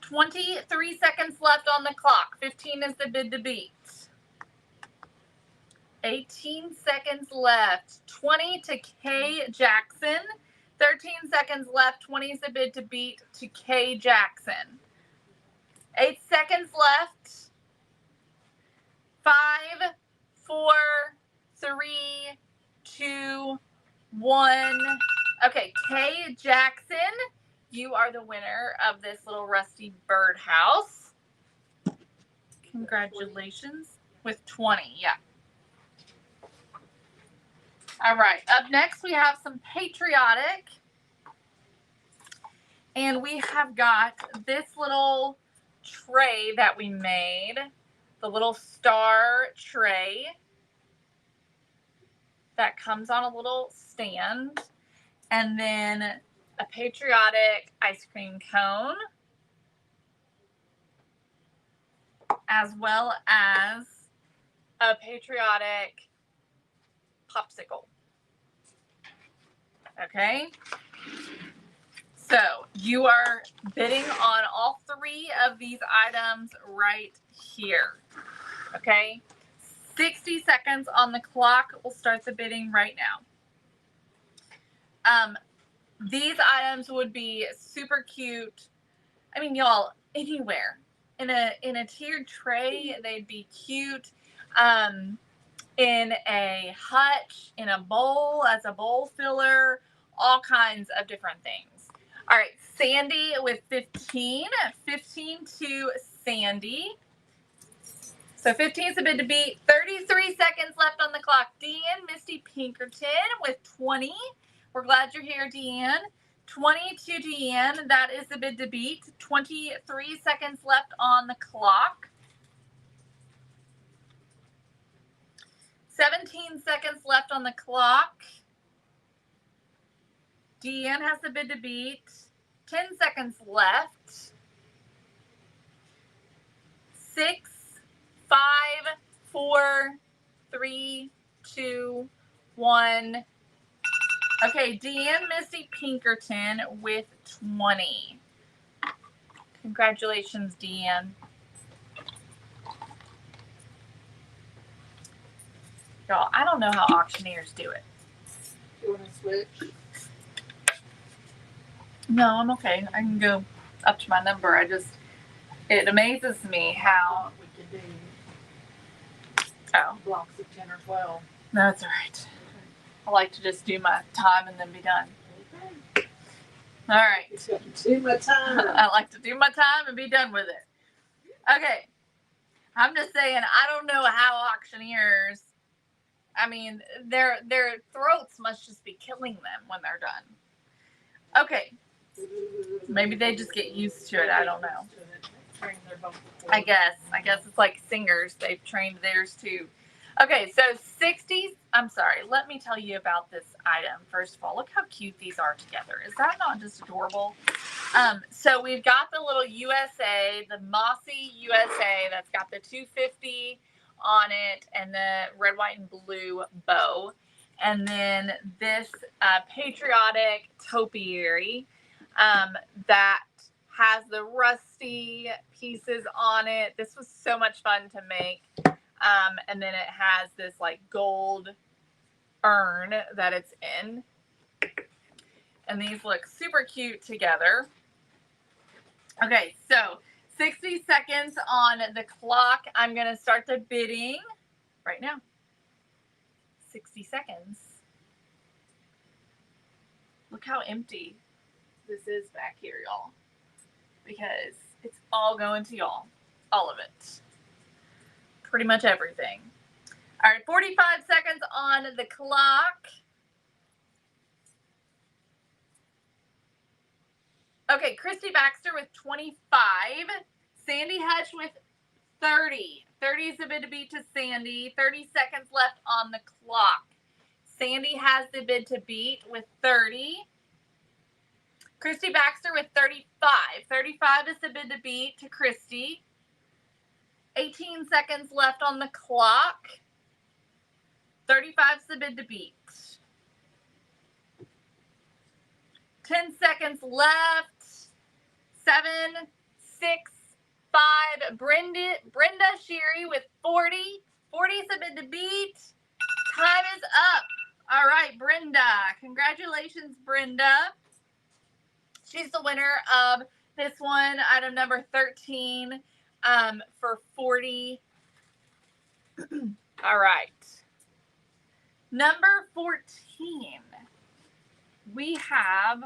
$23 seconds left on the clock. 15 is the bid to beat. 18 seconds left. 20 to K Jackson. 13 seconds left. 20 is the bid to beat to K Jackson. 8 seconds left. 5, 4, 3, 2, 1. Okay, K Jackson, you are the winner of this little rusty birdhouse. Congratulations. With 20, yeah. All right, up next we have some patriotic. And we have got this little tray that we made, the little star tray that comes on a little stand, and then a patriotic ice cream cone, as well as a patriotic popsicle. Okay, so you are bidding on all 3 of these items right here. Okay, 60 seconds on the clock. We'll start the bidding right now. These items would be super cute. I mean, y'all, anywhere in a tiered tray, they'd be cute. In a hutch, in a bowl as a bowl filler, all kinds of different things. All right, Sandy with 15. 15 to Sandy. So 15 is the bid to beat. 33 seconds left on the clock. Deanne, Misty Pinkerton with 20. We're glad you're here, Deanne. 20 to Deanne. That is the bid to beat. 23 seconds left on the clock. 17 seconds left on the clock. Deanne has the bid to beat. 10 seconds left. 6, 5, 4, 3, 2, 1. Okay, Deanne Misty Pinkerton with 20. Congratulations, Deanne. Y'all, I don't know how auctioneers do it. You want to switch? No, I'm okay. I can go up to my number. It amazes me how. We could do Oh, blocks of 10 or 12. no, that's all right. I like to just do my time and then be done. Okay. All right. It's got too much time. I like to do my time and be done with it. Okay. I'm just saying, I don't know how auctioneers, I mean, their throats must just be killing them when they're done. Okay. Maybe they just get used to it. I don't know. I guess it's like singers. They've trained theirs too. Okay, so 60, I'm sorry. Let me tell you about this item. First of all, look how cute these are together. Is that not just adorable? So we've got the little USA, the Mossy USA that's got the 250 on it and the red, white, and blue bow. And then this patriotic topiary that has the rusty pieces on it. This was so much fun to make. And then it has this like gold urn that it's in. And these look super cute together. Okay, so 60 seconds on the clock. I'm going to start the bidding right now. 60 seconds. Look how empty this is back here, y'all. Because it's all going to y'all. All of it. Pretty much everything. All right, 45 seconds on the clock. Okay, Christy Baxter with 25. Sandy Hutch with 30. 30 is the bid to beat to Sandy. 30 seconds left on the clock. Sandy has the bid to beat with 30. Christy Baxter with 35. 35 is the bid to beat to Christy. 18 seconds left on the clock. 35 is the bid to beat. 10 seconds left. 7, 6, 5. Brenda Sheary with 40. 40 is the bid to beat. Time is up. All right, Brenda. Congratulations, Brenda. She's the winner of this one, item number 13, for 40. All right. Number 14. We have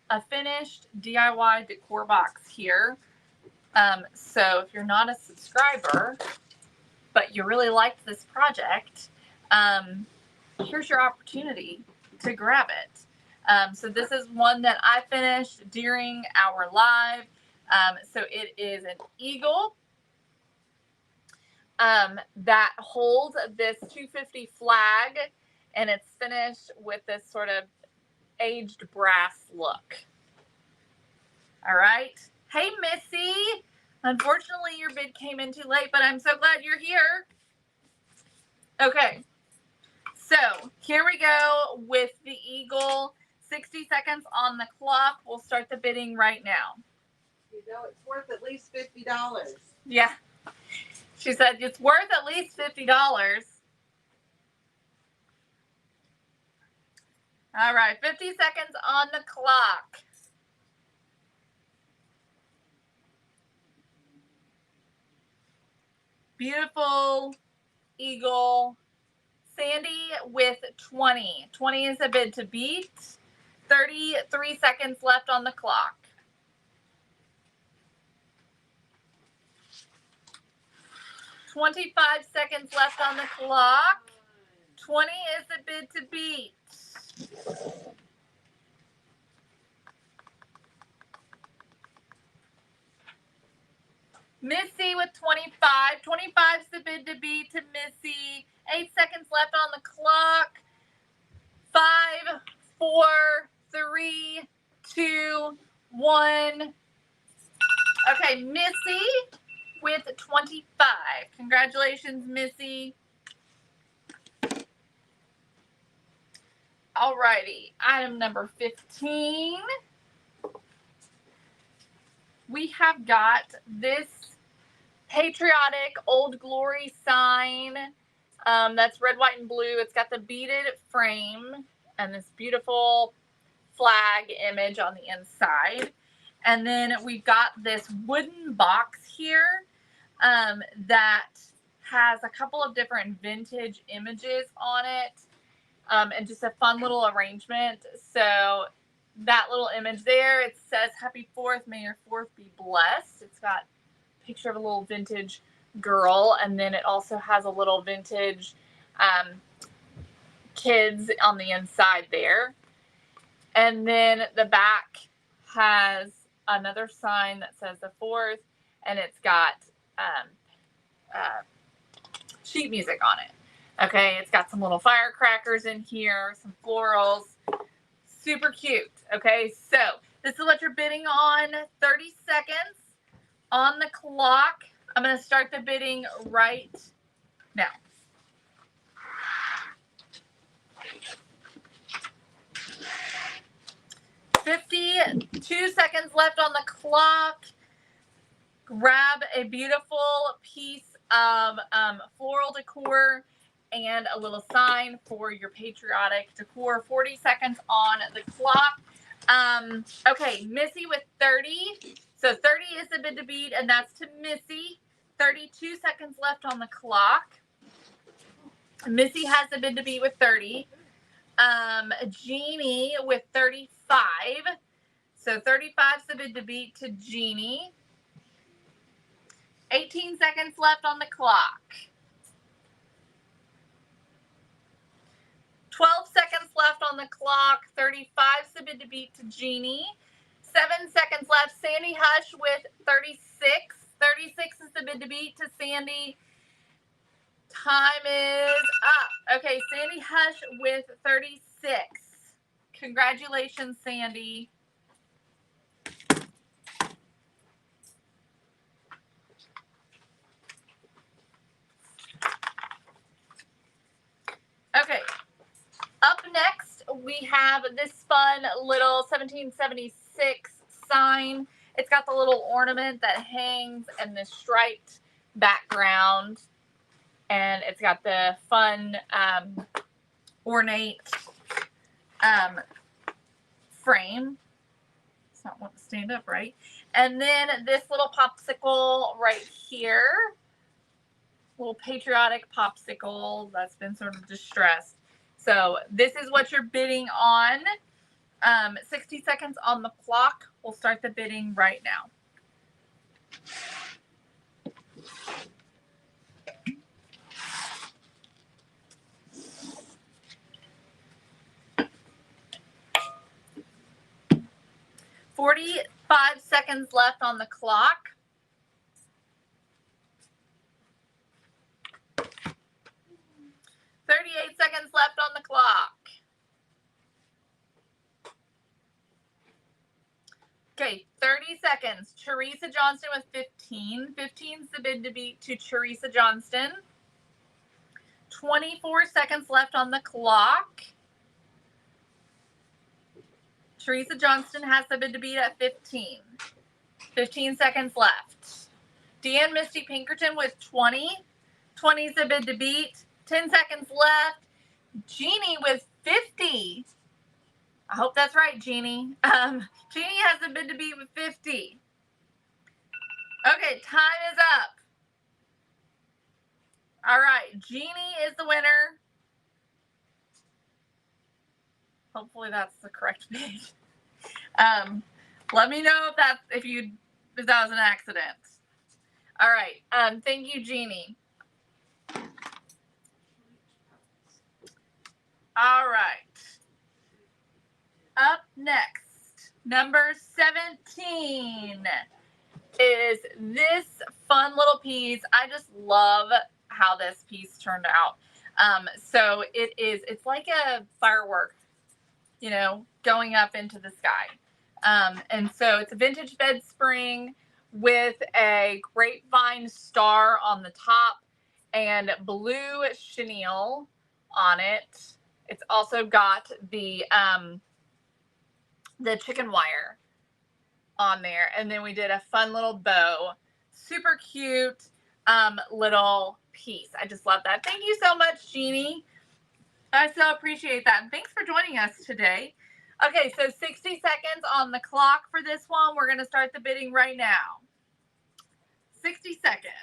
a finished DIY decor box here. So if you're not a subscriber, but you really liked this project, here's your opportunity to grab it. So this is one that I finished during our live. So it is an eagle that holds this 250 flag, and it's finished with this sort of aged brass look. All right. Hey, Missy. Unfortunately, your bid came in too late, but I'm so glad you're here. Okay. So here we go with the eagle. 60 seconds on the clock. We'll start the bidding right now. You know, it's worth at least $50. Yeah. She said it's worth at least $50. All right. 50 seconds on the clock. Beautiful eagle. Sandy with 20. 20 is a bid to beat. 33 seconds left on the clock. $25 seconds left on the clock. 20 is the bid to beat. Missy with 25. 25 is the bid to beat to Missy. 8 seconds left on the clock. 5, 4, 3, 2, 1. Okay, Missy with 25. Congratulations, Missy. Alrighty, item number 15. We have got this patriotic Old Glory sign. That's red, white, and blue. It's got the beaded frame and this beautiful flag image on the inside. And then we've got this wooden box here that has a couple of different vintage images on it, and just a fun little arrangement. So that little image there, it says Happy 4th, may your 4th be blessed. It's got a picture of a little vintage girl, and then it also has a little vintage kids on the inside there. And then the back has another sign that says the 4th, and it's got sheet music on it. Okay, it's got some little firecrackers in here, some florals. Super cute. Okay, so this is what you're bidding on. 30 seconds on the clock. I'm going to start the bidding right now. $52 seconds left on the clock. Grab a beautiful piece of floral decor and a little sign for your patriotic decor. 40 seconds on the clock. Okay, Missy with 30. So 30 is the bid to beat, and that's to Missy. 32 seconds left on the clock. Missy has the bid to beat with 30. Jeannie with 35. So 35 is the bid to beat to Jeannie. 18 seconds left on the clock. 12 seconds left on the clock. 35 is the bid to beat to Jeannie. 7 seconds left. Sandy Hush with 36. 36 is the bid to beat to Sandy. Time is up. Okay, Sandy Hush with 36. Congratulations, Sandy. Okay, up next, we have this fun little 1776 sign. It's got the little ornament that hangs and the striped background. And it's got the fun, ornate frame. It's not wanting to stand up, right? And then this little popsicle right here. Little patriotic popsicle that's been sort of distressed. So this is what you're bidding on. 60 seconds on the clock. We'll start the bidding right now. $45 seconds left on the clock. 38 seconds left on the clock. Okay, 30 seconds. Teresa Johnston with 15. 15 is the bid to beat to Teresa Johnston. 24 seconds left on the clock. Teresa Johnston has the bid to beat at 15. 15 seconds left. Deanne Misty Pinkerton with 20. 20 is the bid to beat. 10 seconds left. Jeannie with 50. I hope that's right, Jeannie. Jeannie has the bid to beat with 50. Okay, time is up. All right, Jeannie is the winner. Hopefully that's the correct bid. Let me know if that was an accident. All right. Thank you, Jeannie. All right. Up next, number 17 is this fun little piece. I just love how this piece turned out. So it's like a firework, going up into the sky. And so it's a vintage bed spring with a grapevine star on the top and blue chenille on it. It's also got the chicken wire on there. And then we did a fun little bow. Super cute little piece. I just love that. Thank you so much, Jeannie. I so appreciate that. And thanks for joining us today. Okay, so 60 seconds on the clock for this one. We're going to start the bidding right now. 60 seconds.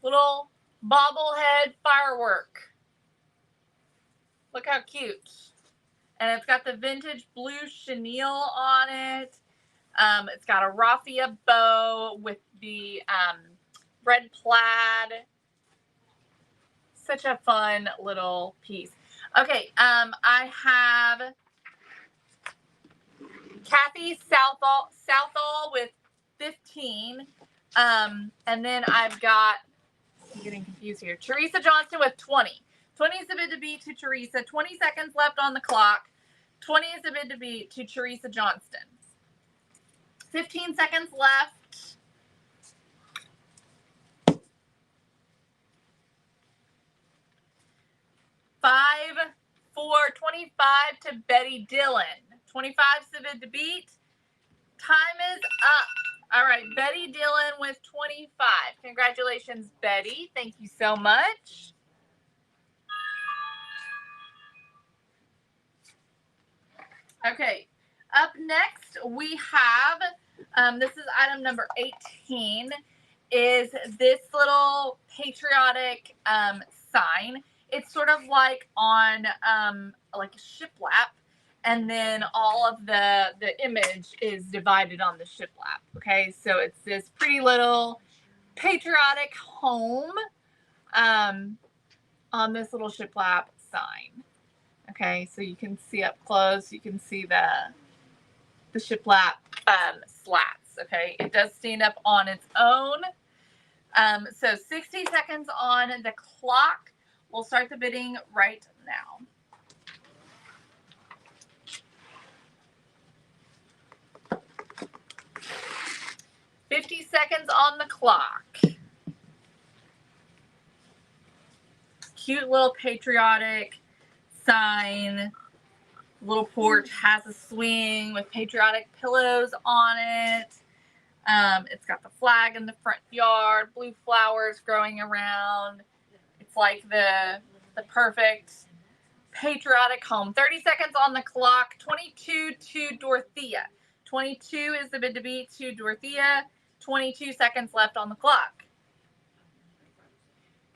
Little bobblehead firework. Look how cute. And it's got the vintage blue chenille on it. It's got a raffia bow with the red plaid. Such a fun little piece. Okay, I have Kathy Southall with 15. And then I've got, I'm getting confused here, Teresa Johnston with 20. 20 is the bid to beat to Teresa. 20 seconds left on the clock. 20 is the bid to beat to Teresa Johnston. 15 seconds left. $5 for 25 to Betty Dillon. 25 is the bid to beat. Time is up. All right, Betty Dillon with 25. Congratulations, Betty. Thank you so much. Okay, up next we have, this is item number 18, is this little patriotic sign. It's sort of like on like a shiplap, and then all of the image is divided on the shiplap. Okay, so it's this pretty little patriotic home on this little shiplap sign. Okay, so you can see up close, you can see the shiplap slats. Okay, it does stand up on its own. So 60 seconds on the clock. We'll start the bidding right now. $50 on the clock. Cute little patriotic sign. Little porch has a swing with patriotic pillows on it. It's got the flag in the front yard, blue flowers growing around. It's like the perfect patriotic home. 30 seconds on the clock. 22 to Dorothea. 22 is the bid to beat to Dorothea. 22 seconds left on the clock.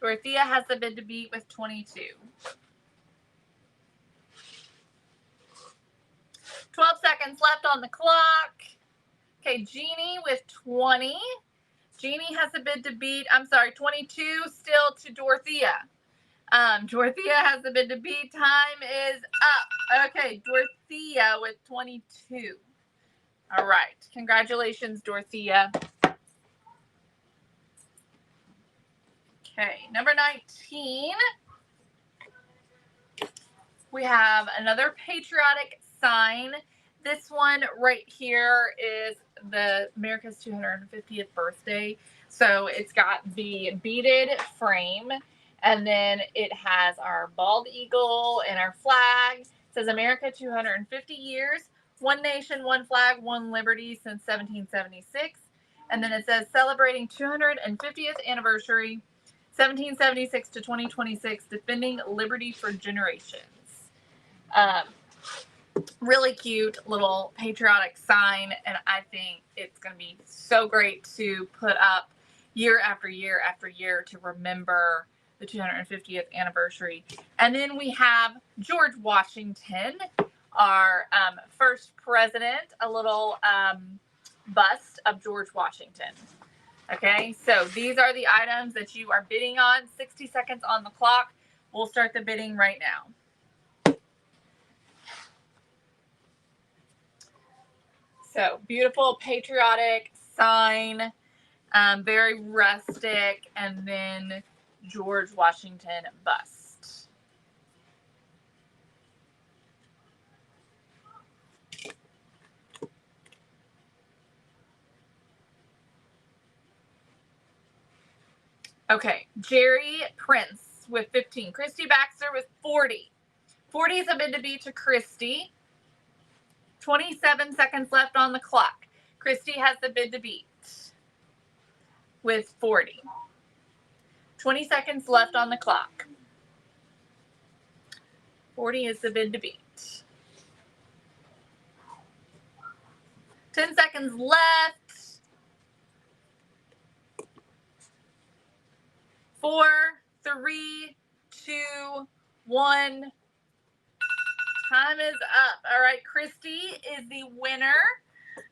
Dorothea has the bid to beat with 22. 12 seconds left on the clock. Okay, Jeannie with 20. Jeannie has the bid to beat. I'm sorry, 22 still to Dorothea. Dorothea has the bid to beat. Time is up. Okay, Dorothea with 22. All right. Congratulations, Dorothea. Okay, number 19. We have another patriotic sign. This one right here is the America's 250th birthday. So it's got the beaded frame, and then it has our bald eagle and our flag. It says America 250 years, one nation, one flag, one liberty since 1776. And then it says celebrating 250th anniversary, 1776 to 2026, defending liberty for generations. Really cute little patriotic sign, and I think it's going to be so great to put up year after year after year to remember the 250th anniversary. And then we have George Washington, our first president, a little bust of George Washington. Okay, so these are the items that you are bidding on. 60 seconds on the clock. We'll start the bidding right now. So beautiful patriotic sign, very rustic, and then George Washington bust. Okay, Jerry Prince with 15. Christy Baxter with 40. 40 is a bid to beat to Christy. 27 seconds left on the clock. Christy has the bid to beat with 40. 20 seconds left on the clock. 40 is the bid to beat. 10 seconds left. 4, 3, 2, 1. Time is up. All right, Christy is the winner.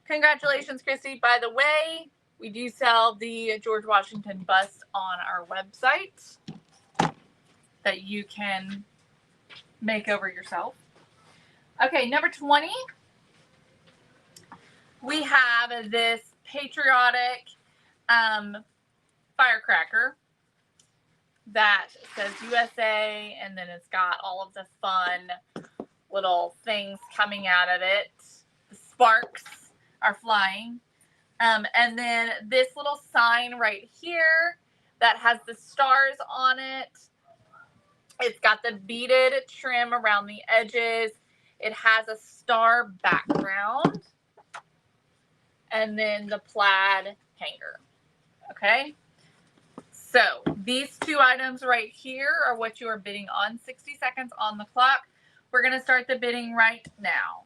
Congratulations, Christy. By the way, we do sell the George Washington bust on our website that you can make over yourself. Okay, number 20. We have this patriotic firecracker that says USA, and then it's got all of the fun little things coming out of it. The sparks are flying. And then this little sign right here that has the stars on it. It's got the beaded trim around the edges. It has a star background. and then the plaid hanger. Okay. So these two items right here are what you are bidding on. 60 seconds on the clock. We're going to start the bidding right now.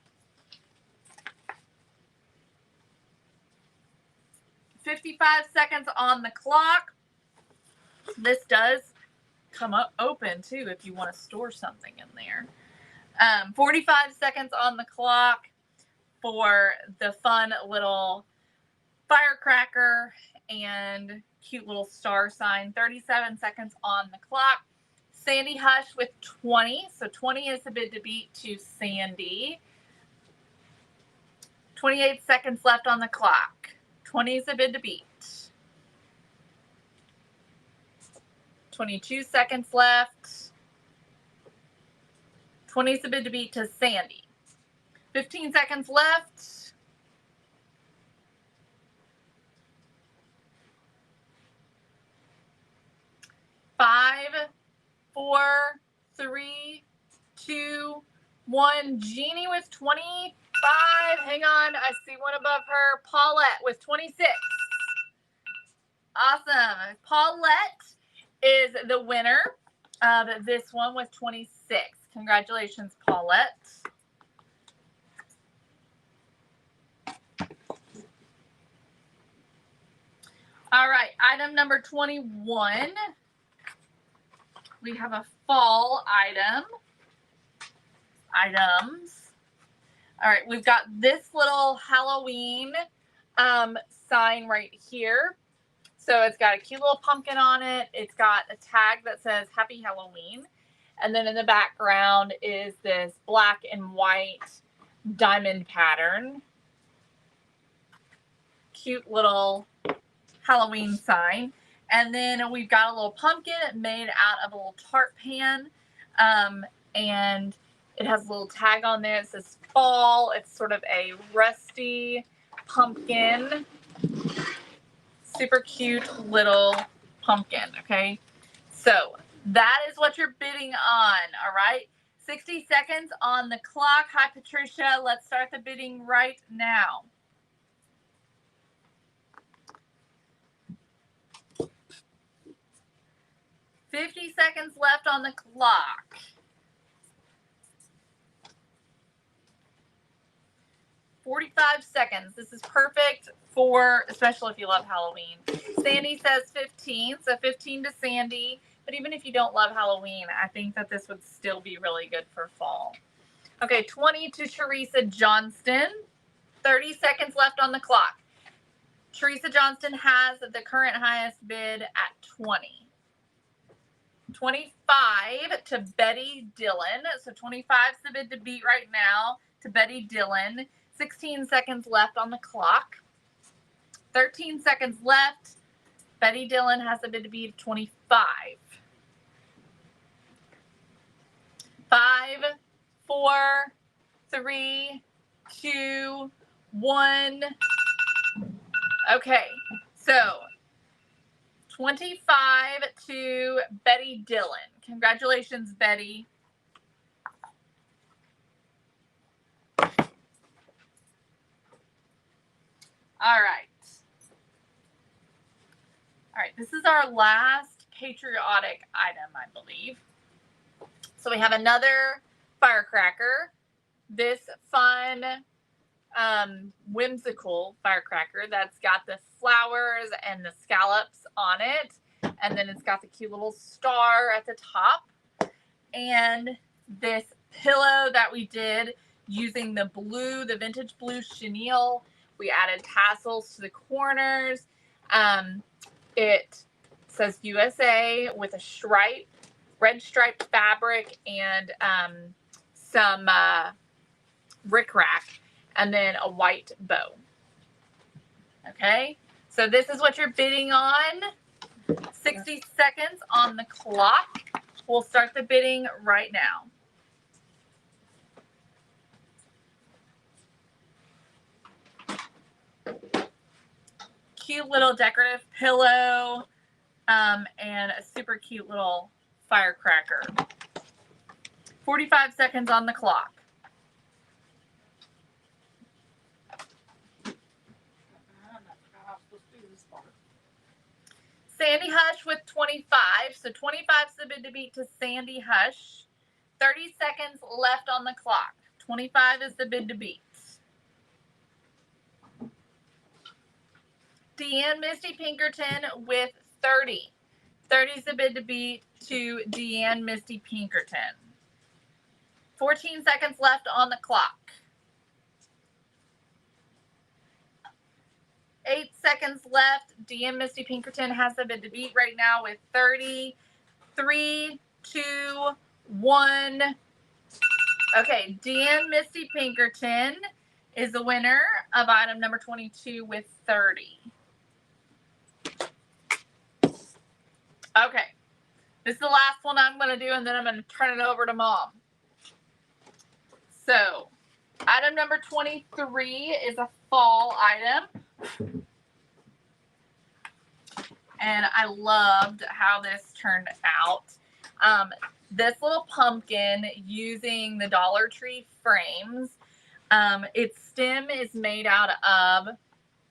55 seconds on the clock. This does come up open too if you want to store something in there. 45 seconds on the clock for the fun little firecracker and cute little star sign. 37 seconds on the clock. Sandy Hush with 20. So 20 is the bid to beat to Sandy. 28 seconds left on the clock. 20 is the bid to beat. 22 seconds left. 20 is the bid to beat to Sandy. 15 seconds left. Five, 4, 3, 2, 1. Jeannie with 25. Hang on. I see one above her. Paulette with 26. Awesome. Paulette is the winner of this one with 26. Congratulations, Paulette. All right. Item number 21. We have a fall items. All right, we've got this little Halloween sign right here. So it's got a cute little pumpkin on it. It's got a tag that says Happy Halloween. And then in the background is this black and white diamond pattern. Cute little Halloween sign. And then we've got a little pumpkin made out of a little tart pan. And it has a little tag on there. It says fall. It's sort of a rusty pumpkin. Super cute little pumpkin. Okay. So that is what you're bidding on. All right. 60 seconds on the clock. Hi, Patricia. Let's start the bidding right now. $50 seconds left on the clock. 45 seconds. This is perfect for, especially if you love Halloween. Sandy says 15, so 15 to Sandy. But even if you don't love Halloween, I think that this would still be really good for fall. Okay, 20 to Teresa Johnston. 30 seconds left on the clock. Teresa Johnston has the current highest bid at 20. 25 to Betty Dillon. So 25 is the bid to beat right now to Betty Dillon. 16 seconds left on the clock. 13 seconds left. Betty Dillon has the bid to beat 25. 5, 4, 3, 2, 1. Okay, so 25 to Betty Dillon. Congratulations, Betty. All right. All right, this is our last patriotic item, I believe. So we have another firecracker. This fun, whimsical firecracker that's got the flowers and the scallops on it. And then it's got the cute little star at the top. And this pillow that we did using the blue, the vintage blue chenille. We added tassels to the corners. It says USA with a stripe, red striped fabric, and some rickrack, and then a white bow. Okay, so this is what you're bidding on. 60 seconds on the clock. We'll start the bidding right now. Cute little decorative pillow, and a super cute little firecracker. 45 seconds on the clock. Sandy Hush with 25. So 25 is the bid to beat to Sandy Hush. 30 seconds left on the clock. 25 is the bid to beat. Deanne Misty Pinkerton with 30. 30 is the bid to beat to Deanne Misty Pinkerton. 14 seconds left on the clock. 8 seconds left. Deanne Misty Pinkerton has the bid to beat right now with 30. 3, 2, 1. Okay, Deanne Misty Pinkerton is the winner of item number 22 with 30. Okay, this is the last one I'm going to do, and then I'm going to turn it over to Mom. So, item number 23 is a fall item. And I loved how this turned out. This little pumpkin using the Dollar Tree frames. Its stem is made out of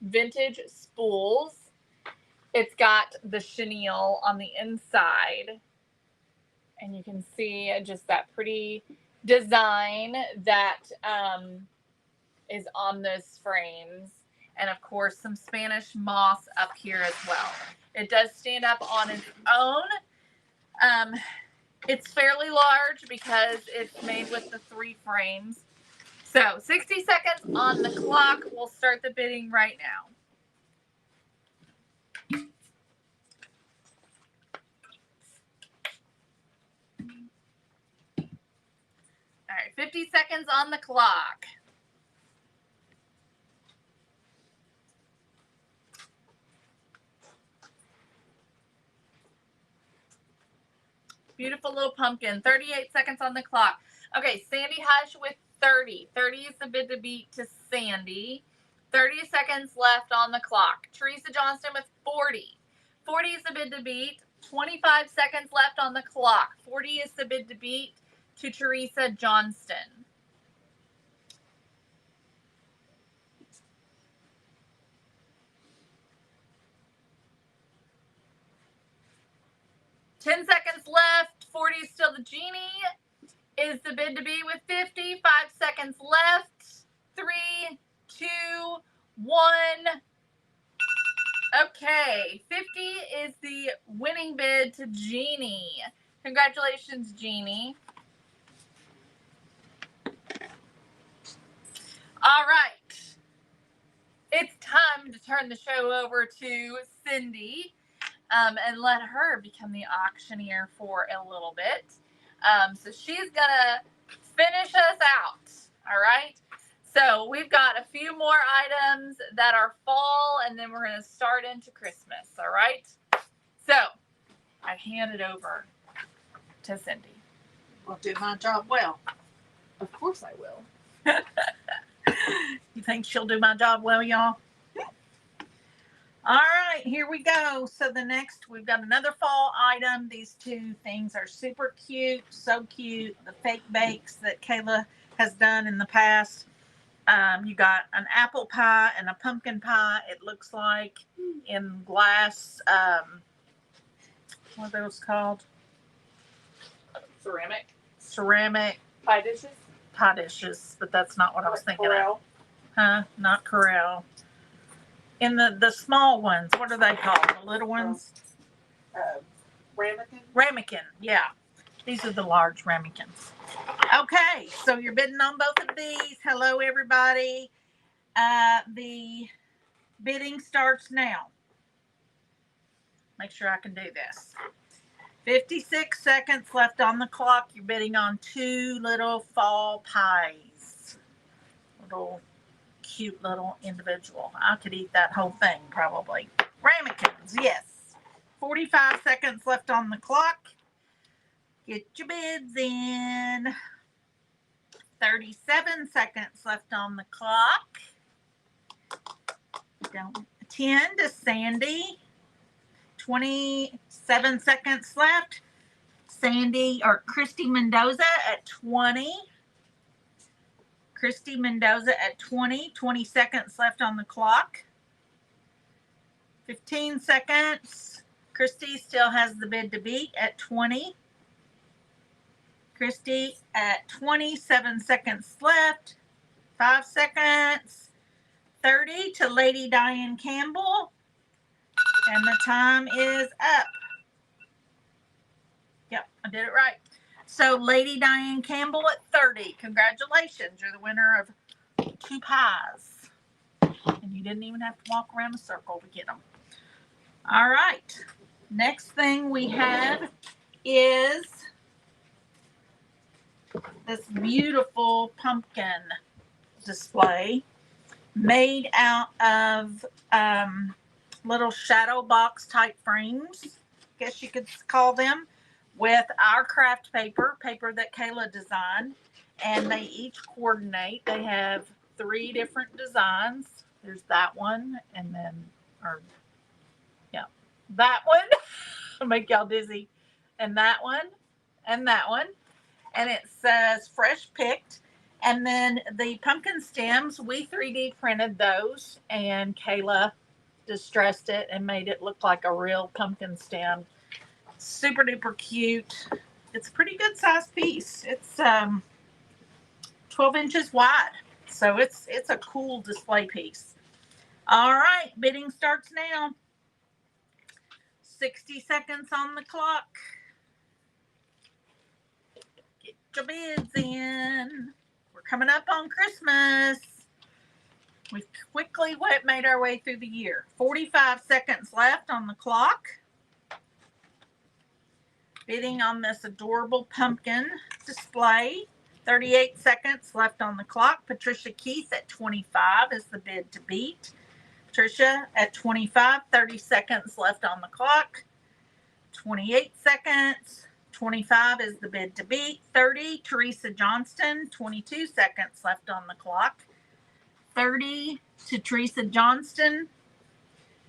vintage spools. It's got the chenille on the inside. And you can see just that pretty design that is on those frames. And of course, some Spanish moss up here as well. It does stand up on its own. It's fairly large because it's made with the 3 frames. So 60 seconds on the clock. We'll start the bidding right now. All right, 50 seconds on the clock. Beautiful little pumpkin. 38 seconds on the clock. Okay, Sandy Hush with 30. 30 is the bid to beat to Sandy. 30 seconds left on the clock. Teresa Johnston with 40. 40 is the bid to beat. 25 seconds left on the clock. 40 is the bid to beat to Teresa Johnston. Ten seconds left. 40 is still the genie. Is the bid to beat with 50. 5 seconds left. 3, 2, 1. Okay, 50 is the winning bid to Jeannie. Congratulations, Jeannie. All right. It's time to turn the show over to Cindy and let her become the auctioneer for a little bit. So she's going to finish us out. All right. So we've got a few more items that are fall, and then we're going to start into Christmas. All right. So I hand it over to Cindy. I'll do my job well. Of course I will. You think she'll do my job well, y'all? All right, here we go. So the next, we've got another fall item. These 2 things are super cute, so cute. The fake bakes that Kayla has done in the past. You got an apple pie and a pumpkin pie, it looks like, in glass, what are those called? Ceramic Pie dishes. pie dishes, but that's not what I was thinking Corral. of. Huh? Not Corral. In the small ones, what are they called? The little ones? Ramekin. Ramekin, yeah. These are the large ramekins. Okay, so you're bidding on both of these. Hello, everybody. The bidding starts now. Make sure I can do this. 56 seconds left on the clock. You're bidding on 2 little fall pies. Little cute little individual. I could eat that whole thing probably. Ramekins, yes. 45 seconds left on the clock. Get your bids in. 37 seconds left on the clock. 10 to Sandy. 27 seconds left. Sandy or Christy Mendoza at 20. Christy Mendoza at 20. 20 seconds left on the clock. 15 seconds. Christy still has the bid to beat at 20. Christy at 27 seconds left. 5 seconds. 30 to Lady Diane Campbell. And the time is up. Yep, I did it right. So Lady Diane Campbell at 30. Congratulations. You're the winner of 2 pies. And you didn't even have to walk around a circle to get them. All right. Next thing we have is this beautiful pumpkin display made out of little shadow box type frames, I guess you could call them, with our craft paper that Kayla designed, and they each coordinate. They have 3 different designs. There's that one, and then, that one. I'll make y'all dizzy. And that one, and that one. And it says fresh picked. And then the pumpkin stems, we 3D printed those, and Kayla distressed it and made it look like a real pumpkin stem. Super duper cute. It's a pretty good sized piece. It's 12 inches wide. So it's a cool display piece. All right, bidding starts now. 60 seconds on the clock. Get your bids in. We're coming up on Christmas. We've quickly made our way through the year. 45 seconds left on the clock. Bidding on this adorable pumpkin display. 38 seconds left on the clock. Patricia Keith at 25 is the bid to beat. Patricia at 25, 30 seconds left on the clock. 28 seconds. 25 is the bid to beat. 30, Teresa Johnston, 22 seconds left on the clock. 30 to Teresa Johnston.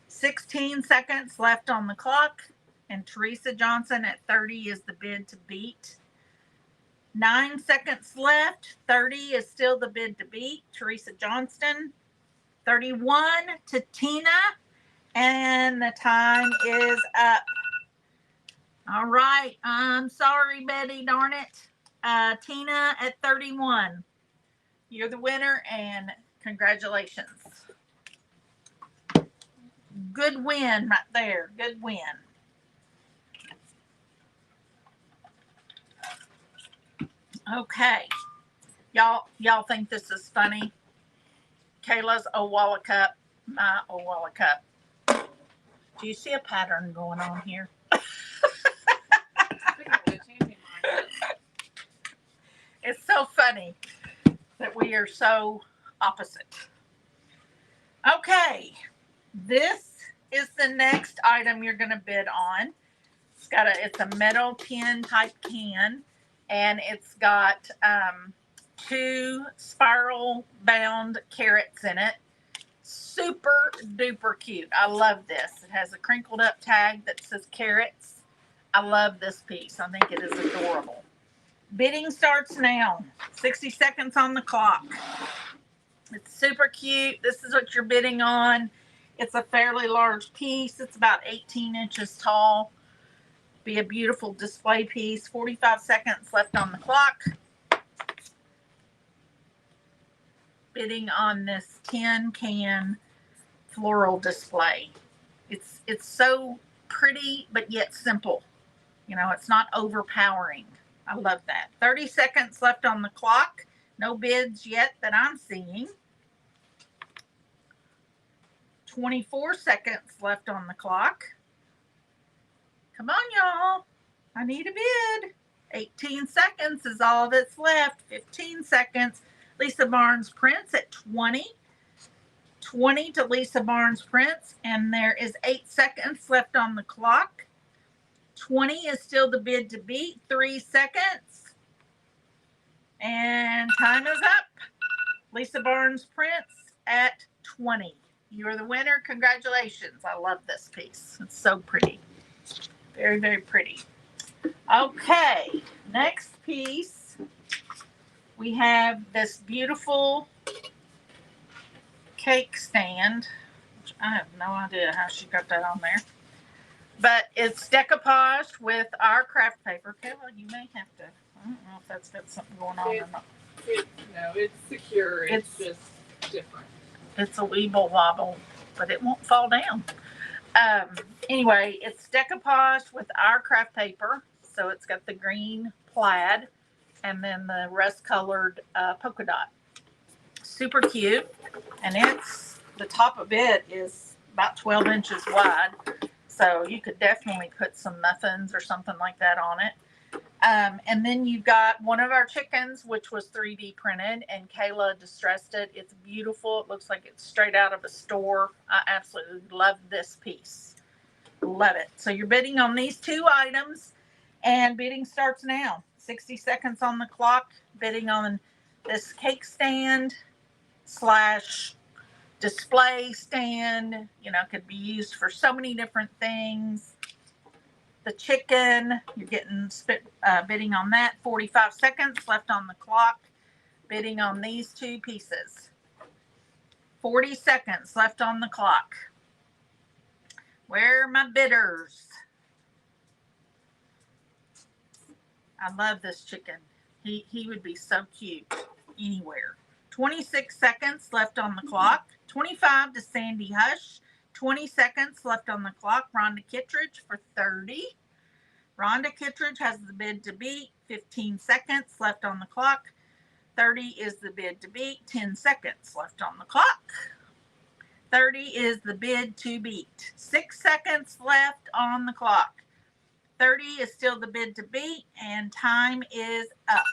16 seconds left on the clock. And Teresa Johnson at 30 is the bid to beat. 9 seconds left. 30 is still the bid to beat. Teresa Johnston. 31 to Tina. And the time is up. All right. I'm sorry, Betty, darn it. Tina at 31. You're the winner, and congratulations. Good win right there. Good win. Okay. Y'all think this is funny? Kayla's Owala cup, my Owala cup. Do you see a pattern going on here? It's so funny that we are so opposite. Okay. This is the next item you're going to bid on. It's a metal tin type can, and it's got 2 spiral bound carrots in it. Super duper cute. I love this. It has a crinkled up tag that says carrots. I love this piece. I think it is adorable. Bidding starts now. 60 seconds on the clock. It's super cute. This is what you're bidding on. It's a fairly large piece. It's about 18 inches tall. Be a beautiful display piece. 45 seconds left on the clock. Bidding on this tin can floral display. It's so pretty, but yet simple. You know, it's not overpowering. I love that. 30 seconds left on the clock. No bids yet that I'm seeing. 24 seconds left on the clock. Come on, y'all. I need a bid. 18 seconds is all that's left. 15 seconds. Lisa Barnes Prince at 20. 20 to Lisa Barnes Prince. And there is 8 seconds left on the clock. 20 is still the bid to beat. 3 seconds. And time is up. Lisa Barnes Prince at 20. You are the winner. Congratulations. I love this piece. It's so pretty. Very, very pretty. Okay. Next piece. We have this beautiful cake stand, which I have no idea how she got that on there. But it's decoupaged with our craft paper. Kayla, you may have to. I don't know if that's got something going on or not. No, it's secure. It's just different. It's a weeble wobble, but it won't fall down. Anyway, it's decoupaged with our craft paper. So it's got the green plaid and then the rust colored polka dot. Super cute. And the top of it is about 12 inches wide. So you could definitely put some muffins or something like that on it. And then you've got one of our chickens, which was 3D printed, and Kayla distressed it. It's beautiful. It looks like it's straight out of a store. I absolutely love this piece. Love it. So you're bidding on these two items, and bidding starts now. 60 seconds on the clock. Bidding on this cake stand / display stand. Could be used for so many different things. The chicken, you're getting bidding on that. 45 seconds left on the clock. Bidding on these two pieces. 40 seconds left on the clock. Where are my bidders? I love this chicken. He would be so cute anywhere. 26 seconds left on the clock. 25 to Sandy Hush. 20 seconds left on the clock. Rhonda Kittredge for 30. Rhonda Kittredge has the bid to beat. 15 seconds left on the clock. 30 is the bid to beat. 10 seconds left on the clock. 30 is the bid to beat. 6 seconds left on the clock. 30 is still the bid to beat, and time is up.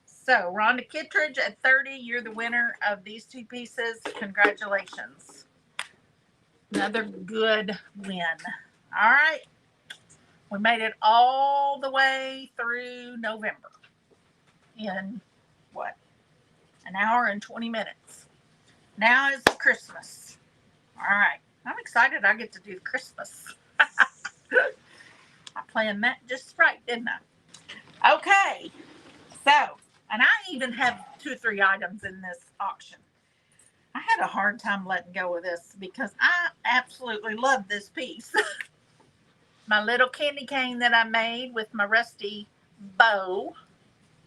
So, Rhonda Kittredge at 30, you're the winner of these two pieces. Congratulations. Another good win. All right. We made it all the way through November in what? An hour and 20 minutes. Now is Christmas. All right. I'm excited I get to do Christmas. I planned that just right, didn't I? Okay. So, and I even have 2 or 3 items in this auction. I had a hard time letting go of this because I absolutely love this piece. My little candy cane that I made with my rusty bow.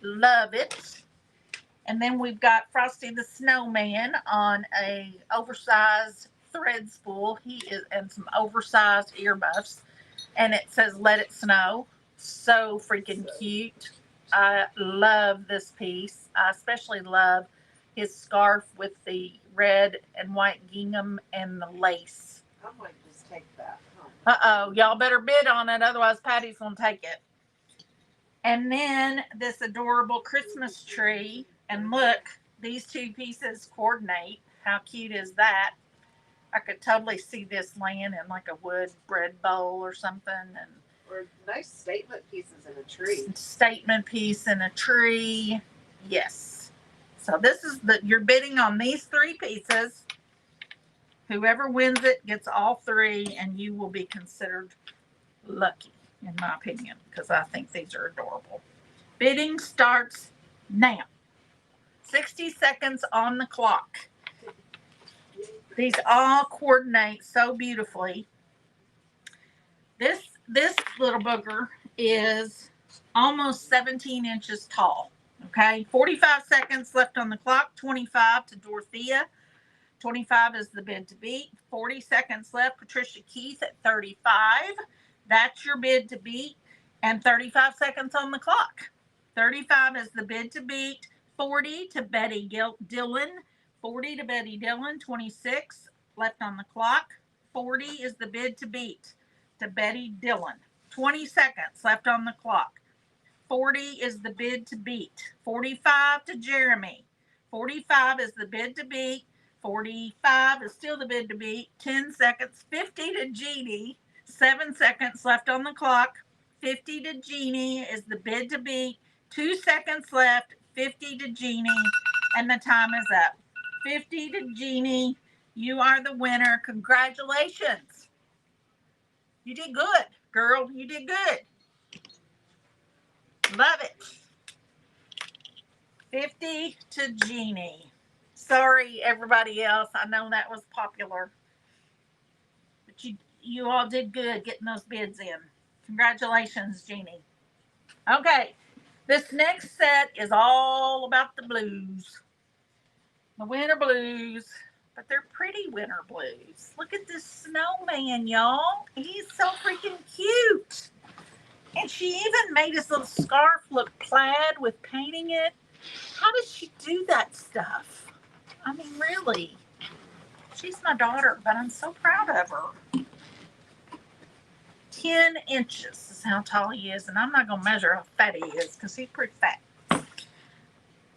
Love it. And then we've got Frosty the Snowman on a oversized thread spool. And some oversized earmuffs. And it says "Let It Snow." So freaking cute. I love this piece. I especially love his scarf with the red and white gingham and the lace. I might just take that. Uh-oh, y'all better bid on it, otherwise Patty's gonna take it. And then this adorable Christmas tree. And look, these two pieces coordinate. How cute is that? I could totally see this laying in like a wood bread bowl or something. Or nice statement pieces in a tree. Statement piece in a tree. Yes. So this is you're bidding on these 3 pieces. Whoever wins it gets all 3, and you will be considered lucky, in my opinion, because I think these are adorable. Bidding starts now. 60 seconds on the clock. These all coordinate so beautifully. This little booger is almost 17 inches tall. Okay, 45 seconds left on the clock. 25 to Dorothea. 25 is the bid to beat. 40 seconds left. Patricia Keith at 35. That's your bid to beat. And 35 seconds on the clock. 35 is the bid to beat. 40 to Betty Dillon. 40 to Betty Dillon. 26 left on the clock. 40 is the bid to beat to Betty Dillon. 20 seconds left on the clock. 40 is the bid to beat. 45 to Jeremy. 45 is the bid to beat. 45 is still the bid to beat. 10 seconds. 50 to Jeannie. 7 seconds left on the clock. 50 to Jeannie is the bid to beat. 2 seconds left. 50 to Jeannie. And the time is up. 50 to Jeannie. You are the winner. Congratulations. You did good, girl. You did good. Love it. 50 to Jeannie. Sorry, everybody else. I know that was popular. But you all did good getting those bids in. Congratulations, Jeannie. Okay, this next set is all about the blues. The winter blues, but they're pretty winter blues. Look at this snowman, y'all. He's so freaking cute. And she even made his little scarf look plaid with painting it. How does she do that stuff? I mean, really. She's my daughter, but I'm so proud of her. 10 inches is how tall he is, and I'm not going to measure how fat he is because he's pretty fat.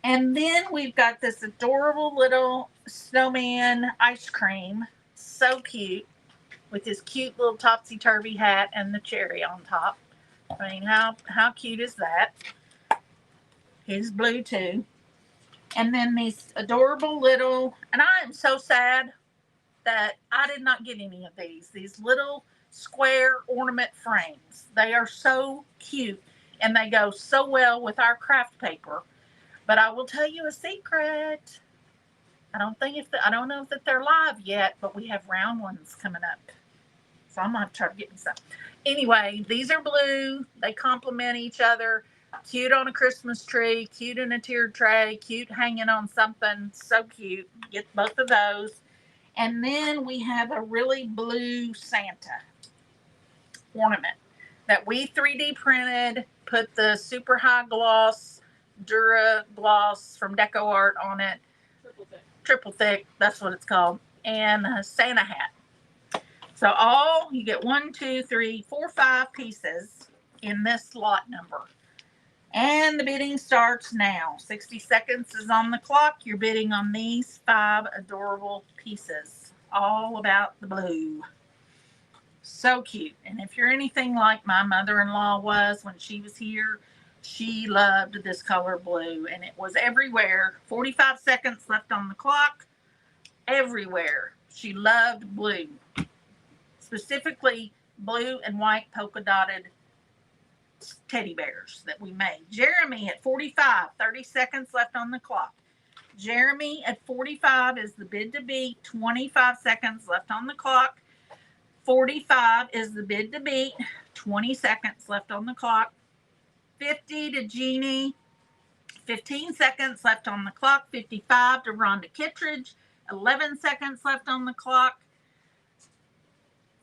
And then we've got this adorable little snowman ice cream. So cute. With his cute little topsy-turvy hat and the cherry on top. I mean, how cute is that? He's blue too. And then these adorable little, and I am so sad that I did not get any of these little square ornament frames. They are so cute and they go so well with our craft paper. But I will tell you a secret. I don't know if they're live yet, but we have round ones coming up. So I'm gonna have to try to get me some. Anyway, these are blue. They complement each other. Cute on a Christmas tree, cute in a tiered tray, cute hanging on something. So cute. Get both of those. And then we have a really blue Santa ornament that we 3D printed, put the super high gloss Dura gloss from Deco Art on it. Triple thick, that's what it's called. And a Santa hat. So you get 1, 2, 3, 4, 5 pieces in this lot number. And the bidding starts now. 60 seconds is on the clock. You're bidding on these 5 adorable pieces. All about the blue. So cute. And if you're anything like my mother-in-law was when she was here, she loved this color blue. And it was everywhere. 45 seconds left on the clock. Everywhere. She loved blue. Specifically blue and white polka dotted teddy bears that we made. Jeremy at 45, 30 seconds left on the clock. Jeremy at 45 is the bid to beat, 25 seconds left on the clock. 45 is the bid to beat, 20 seconds left on the clock. 50 to Jeannie, 15 seconds left on the clock. 55 to Rhonda Kittredge, 11 seconds left on the clock.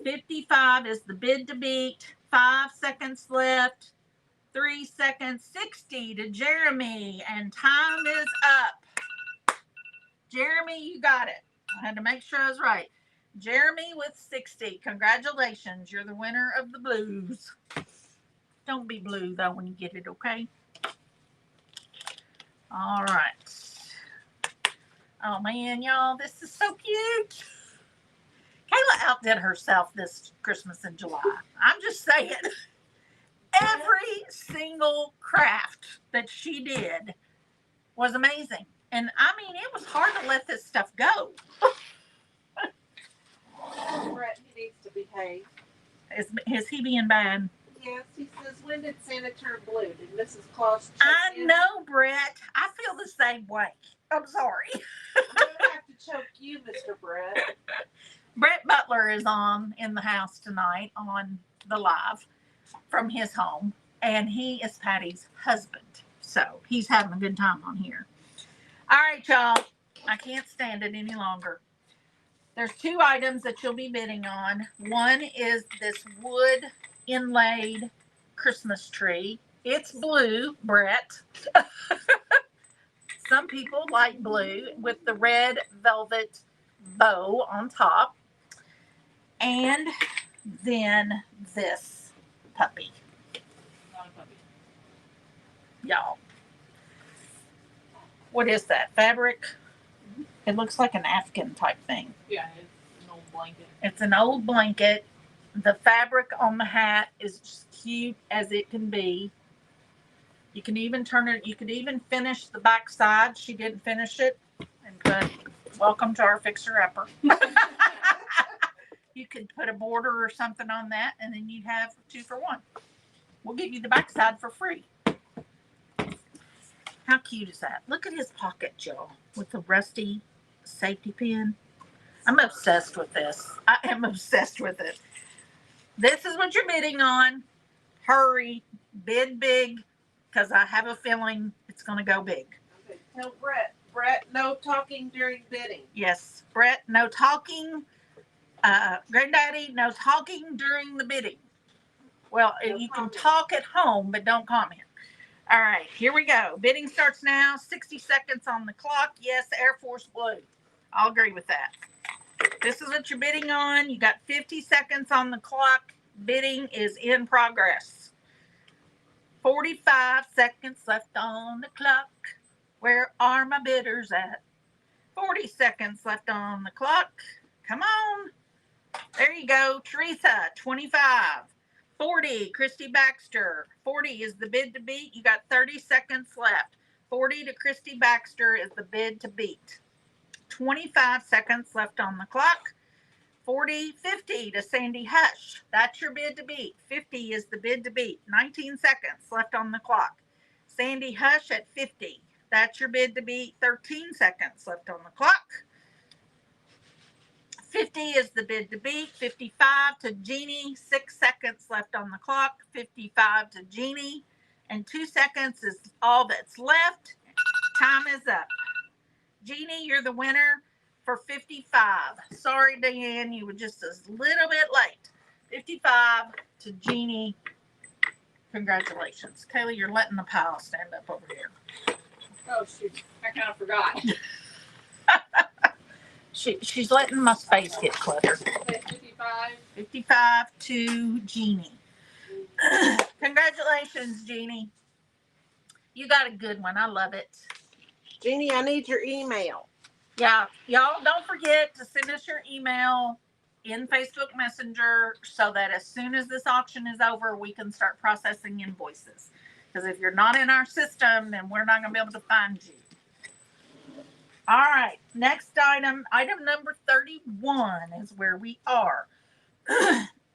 55 is the bid to beat. 5 seconds left. 3 seconds. 60 to Jeremy. And time is up. Jeremy, you got it. I had to make sure I was right. Jeremy with 60. Congratulations. You're the winner of the blues. Don't be blue, though, when you get it, okay? All right. Oh, man, y'all. This is so cute. Kayla outdid herself this Christmas in July. I'm just saying. Every single craft that she did was amazing. And I mean, it was hard to let this stuff go. Brett, he needs to behave. Is he being bad? Yes, he says, when did Santa turn blue? Did Mrs. Claus check I in? know, Brett. I feel the same way. I'm sorry. I'm going to have to choke you, Mr. Brett. Brett Butler is on in the house tonight on the live from his home, and he is Patty's husband. So he's having a good time on here. All right, y'all. I can't stand it any longer. There's 2 items that you'll be bidding on. One is this wood inlaid Christmas tree. It's blue, Brett. Some people like blue with the red velvet bow on top. And then this puppy. Not a puppy. Y'all. What is that? Fabric? It looks like an Afghan type thing. Yeah, it's an old blanket. It's an old blanket. The fabric on the hat is just cute as it can be. You can even turn it, you could even finish the back side. She didn't finish it and put, welcome to our fixer-upper. You could put a border or something on that, and then you'd have 2 for 1. We'll give you the backside for free. How cute is that? Look at his pocket, y'all, with the rusty safety pin. I'm obsessed with this. I am obsessed with it. This is what you're bidding on. Hurry, bid big, because I have a feeling it's going to go big. Okay, tell Brett. Brett, no talking during bidding. Yes, Brett, no talking. Granddaddy, no talking during the bidding. Well, No you comment. can talk at home, but don't comment. All right, here we go. Bidding starts now. 60 seconds on the clock. Yes, Air Force Blue. I'll agree with that. This is what you're bidding on. You got 50 seconds on the clock. Bidding is in progress. 45 seconds left on the clock. Where are my bidders at? 40 seconds left on the clock. Come on. There you go. Teresa, 25. 40, Christy Baxter. 40 is the bid to beat. You got 30 seconds left. 40 to Christy Baxter is the bid to beat. 25 seconds left on the clock. 40, 50 to Sandy Hush. That's your bid to beat. 50 is the bid to beat. 19 seconds left on the clock. Sandy Hush at 50. That's your bid to beat. 13 seconds left on the clock. 50 is the bid to beat. 55 to Jeannie. 6 seconds left on the clock. 55 to Jeannie. And 2 seconds is all that's left. Time is up. Jeannie, you're the winner for 55. Sorry, Diane, you were just a little bit late. 55 to Jeannie. Congratulations. Kayla, you're letting the pile stand up over here. Oh, shoot. I kind of forgot. She's letting my space get cluttered. Okay, 55. 55 to Jeannie. Congratulations, Jeannie. You got a good one. I love it. Jeannie, I need your email. Yeah, y'all don't forget to send us your email in Facebook Messenger so that as soon as this auction is over, we can start processing invoices. Because if you're not in our system, then we're not going to be able to find you. All right, next item number 31 is where we are.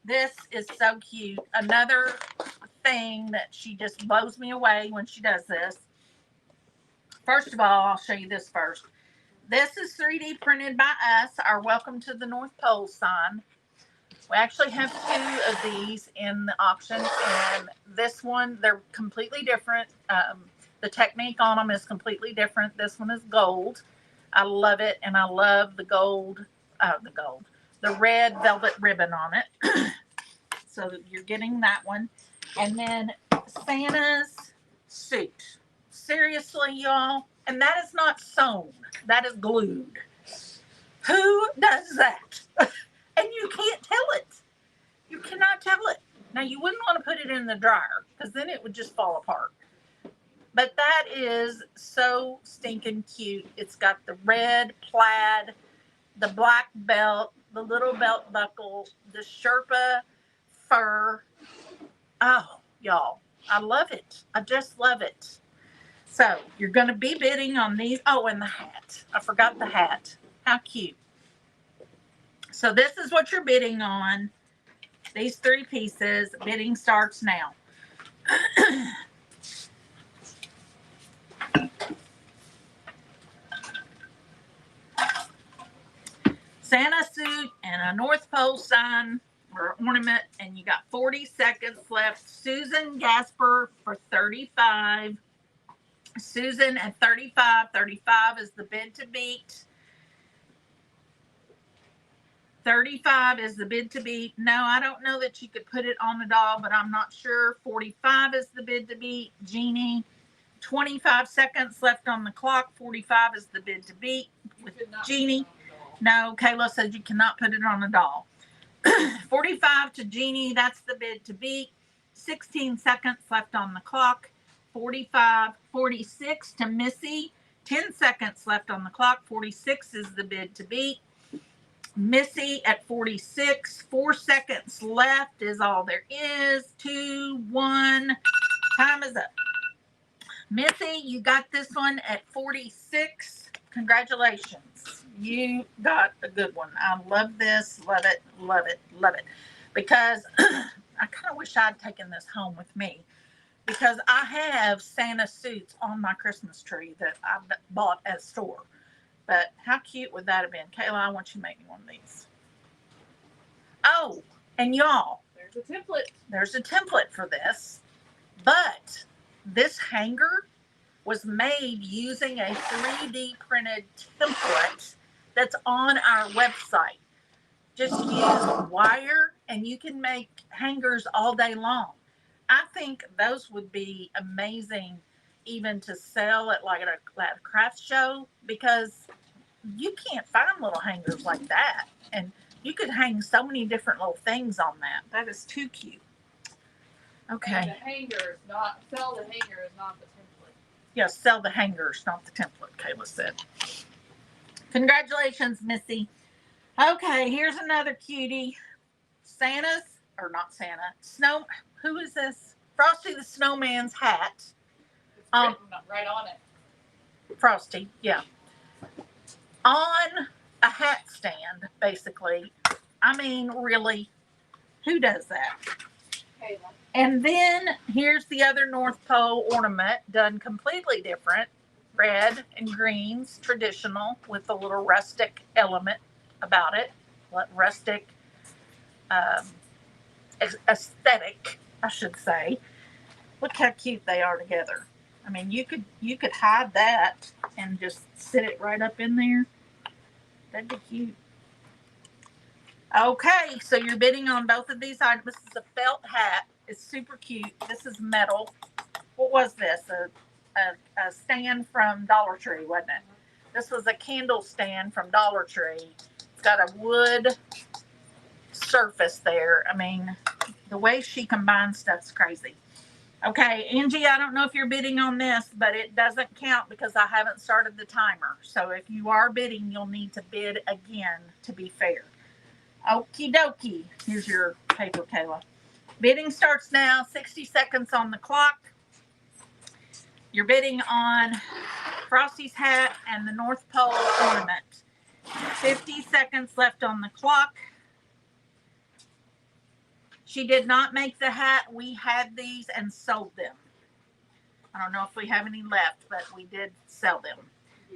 This is so cute. Another thing that she just blows me away when she does this. First of all, I'll show you this first. This is 3D printed by us, our Welcome to the North Pole sign. We actually have 2 of these in the auction, and this one, they're completely different. The technique on them is completely different. This one is gold. I love it, and I love the red velvet ribbon on it. So you're getting that one. And then Santa's suit. Seriously, y'all. And that is not sewn. That is glued. Who does that? And you can't tell it. You cannot tell it. Now, you wouldn't want to put it in the dryer because then it would just fall apart. But that is so stinking cute. It's got the red plaid, the black belt, the little belt buckle, the Sherpa fur. Oh, y'all, I love it. I just love it. So you're going to be bidding on these. Oh, and the hat. I forgot the hat. How cute. So this is what you're bidding on. These 3 pieces. Bidding starts now. Santa suit and a North Pole sign or ornament, and you got 40 seconds left. Susan Gasper for 35. Susan at 35. 35 is the bid to beat. 35 is the bid to beat. No, I don't know that you could put it on the doll, but I'm not sure. 45 is the bid to beat. Jeannie, 25 seconds left on the clock. 45 is the bid to beat with Jeannie. No, Kayla said you cannot put it on a doll. 45 to Jeannie, that's the bid to beat. 16 seconds left on the clock. 45, 46 to Missy. 10 seconds left on the clock. 46 is the bid to beat. Missy at 46. 4 seconds left is all there is. 2, 1. Time is up. Missy, you got this one at 46. Congratulations. You got a good one. I love this. Love it. Love it. Love it. Because I kind of wish I'd taken this home with me. Because I have Santa suits on my Christmas tree that I bought at a store. But how cute would that have been? Kayla, I want you to make me one of these. Oh, and y'all, There's a template. There's a template for this, but this hanger was made using a 3D printed template that's on our website. Just use wire and you can make hangers all day long. I think those would be amazing even to sell at like at a craft show, because you can't find little hangers like that. And you could hang so many different little things on that. That is too cute. And Okay. the hangers, not sell the hangers, not the template. Yes, sell the hangers, not the template, Kayla said. Congratulations, Missy. Okay, here's another cutie. Santa's, or not Santa, Snow, who is this? Frosty the Snowman's hat. It's written right on it. Frosty, yeah. On a hat stand, basically. I mean, really, who does that? Kayla. And then here's the other North Pole ornament, done completely different. Red and greens, traditional, with a little rustic element about it. Rustic aesthetic, I should say. Look how cute they are together. I mean, you could hide that and just sit it right up in there. That'd be cute. Okay, so you're bidding on both of these items. This is a felt hat. It's super cute. This is metal. What was this? A stand from Dollar Tree, wasn't it? This was a candle stand from Dollar Tree. It's got a wood surface there. I mean, the way she combines stuff's crazy. Okay, Angie, I don't know if you're bidding on this, but it doesn't count because I haven't started the timer. So if you are bidding, you'll need to bid again to be fair. Okie dokie. Here's your paper, Kayla. Bidding starts now, 60 seconds on the clock. You're bidding on Frosty's hat and the North Pole ornament. 50 seconds left on the clock. She did not make the hat. We had these and sold them. I don't know if we have any left, but we did sell them.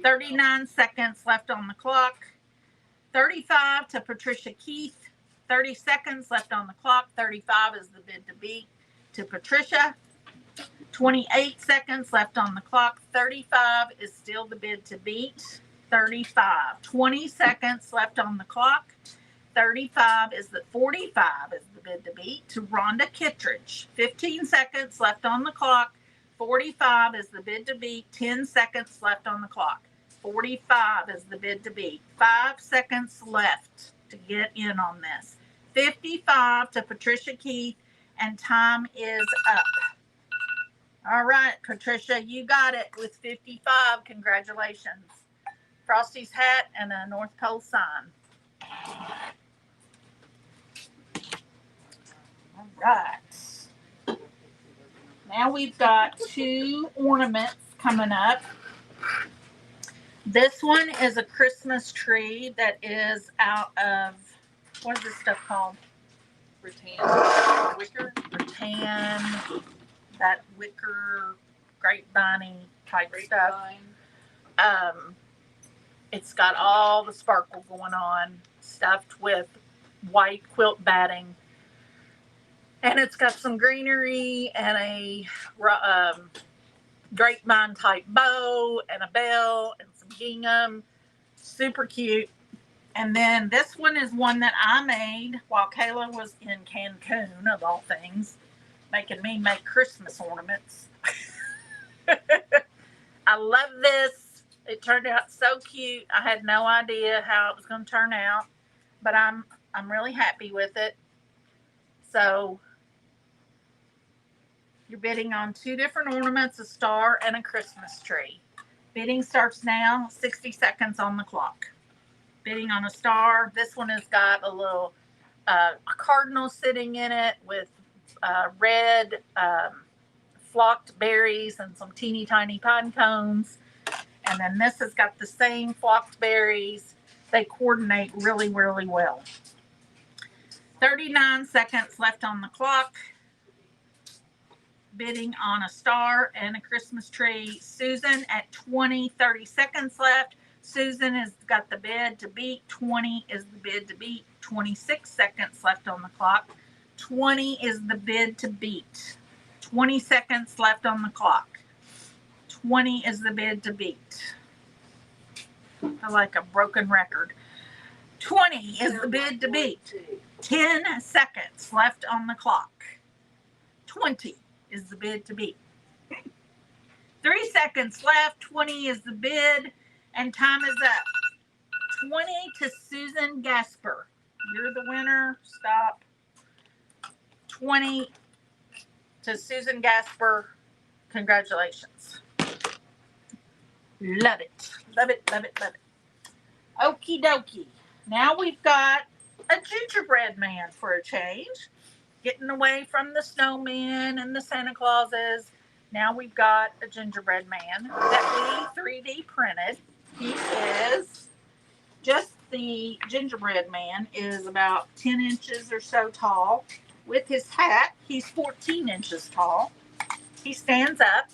39 seconds left on the clock. 35 to Patricia Keith. 30 seconds left on the clock. 35 is the bid to beat to Patricia. 28 seconds left on the clock. 35 is still the bid to beat. 35. 20 seconds left on the clock. 45 is the 45 is the bid to beat to Rhonda Kittredge. 15 seconds left on the clock. 45 is the bid to beat. 10 seconds left on the clock. 45 is the bid to beat. 5 seconds left to get in on this. 55 to Patricia Keith, and time is up. All right, Patricia, you got it with 55. Congratulations. Frosty's hat and a North Pole sign. All right. Now we've got 2 ornaments coming up. This one is a Christmas tree that is out of, what is this stuff called? Rattan. Wicker. Rattan, that wicker, grapevine type stuff. It's got all the sparkle going on, stuffed with white quilt batting. And it's got some greenery and a grapevine type bow and a bell and some gingham. Super cute. And then this one is one that I made while Kayla was in Cancun, of all things, making me make Christmas ornaments. I love this. It turned out so cute. I had no idea how it was going to turn out, but I'm really happy with it. So you're bidding on 2 different ornaments, a star and a Christmas tree. Bidding starts now, 60 seconds on the clock. Bidding on a star. This one has got a little a cardinal sitting in it with red flocked berries and some teeny tiny pine cones. And then this has got the same flocked berries. They coordinate really, really well. 39 seconds left on the clock. Bidding on a star and a Christmas tree. Susan at 20, 30 seconds left. Susan has got the bid to beat. 20 is the bid to beat. 26 seconds left on the clock. 20 is the bid to beat. 20 seconds left on the clock. 20 is the bid to beat. I like a broken record. 20 is the bid to beat. 10 seconds left on the clock. 20 is the bid to beat. 3 seconds left. 20 is the bid. And time is up. 20 to Susan Gasper. You're the winner. Stop. 20 to Susan Gasper. Congratulations. Love it. Love it, love it, love it. Okie dokie. Now we've got a gingerbread man for a change. Getting away from the snowmen and the Santa Clauses. Now we've got a gingerbread man that we 3D printed. He is just the gingerbread man is about 10 inches or so tall. With his hat, he's 14 inches tall. He stands up.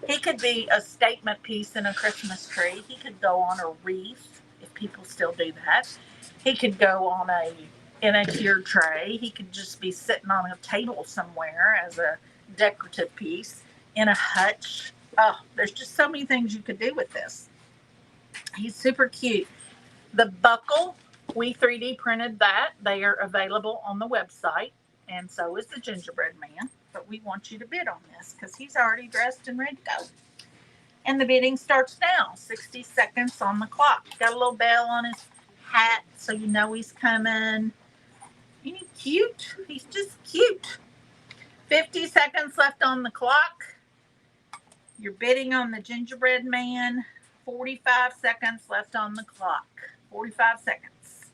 He could be a statement piece in a Christmas tree. He could go on a wreath, if people still do that. He could go on in a tier tray. He could just be sitting on a table somewhere as a decorative piece in a hutch. Oh, there's just so many things you could do with this. He's super cute. The buckle, we 3D printed that. They are available on the website, and so is the gingerbread man. But we want you to bid on this because he's already dressed and ready to go. And the bidding starts now. 60 seconds on the clock. Got a little bell on his hat so you know he's coming. Isn't he cute? He's just cute. 50 seconds left on the clock. You're bidding on the gingerbread man. 45 seconds left on the clock. 45 seconds.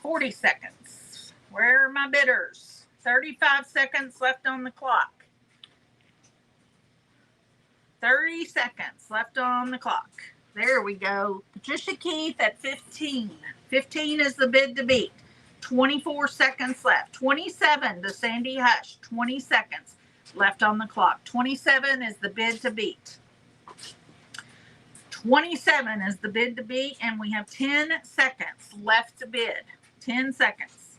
40 seconds. Where are my bidders? 35 seconds left on the clock. 30 seconds left on the clock. There we go. Patricia Keith at 15. 15 is the bid to beat. 24 seconds left. 27 to Sandy Hush. 20 seconds left on the clock. 27 is the bid to beat. 27 is the bid to beat, and we have 10 seconds left to bid. 10 seconds.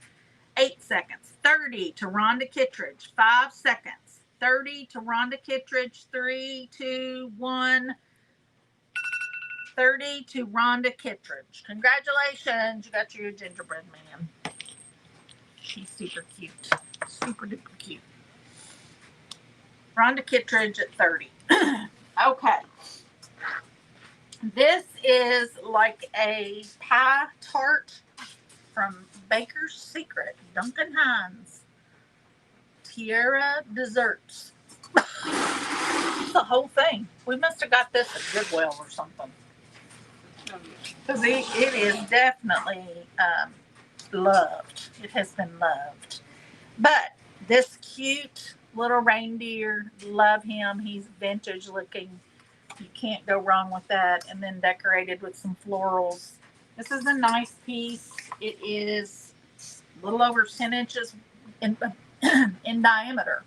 8 seconds. 30 to Rhonda Kittredge. 5 seconds. 30 to Rhonda Kittredge. 3, 2, 1. 30 to Rhonda Kittredge. Congratulations. You got your gingerbread man. She's super cute. Super duper cute. Rhonda Kittredge at 30. Okay. This is like a pie tart from Baker's Secret, Duncan Hines. Tierra Desserts. The whole thing. We must have got this at Goodwill or something. Because it is definitely loved. It has been loved. But this cute little reindeer, love him. He's vintage looking. You can't go wrong with that. And then decorated with some florals. This is a nice piece. It is a little over 10 inches in diameter.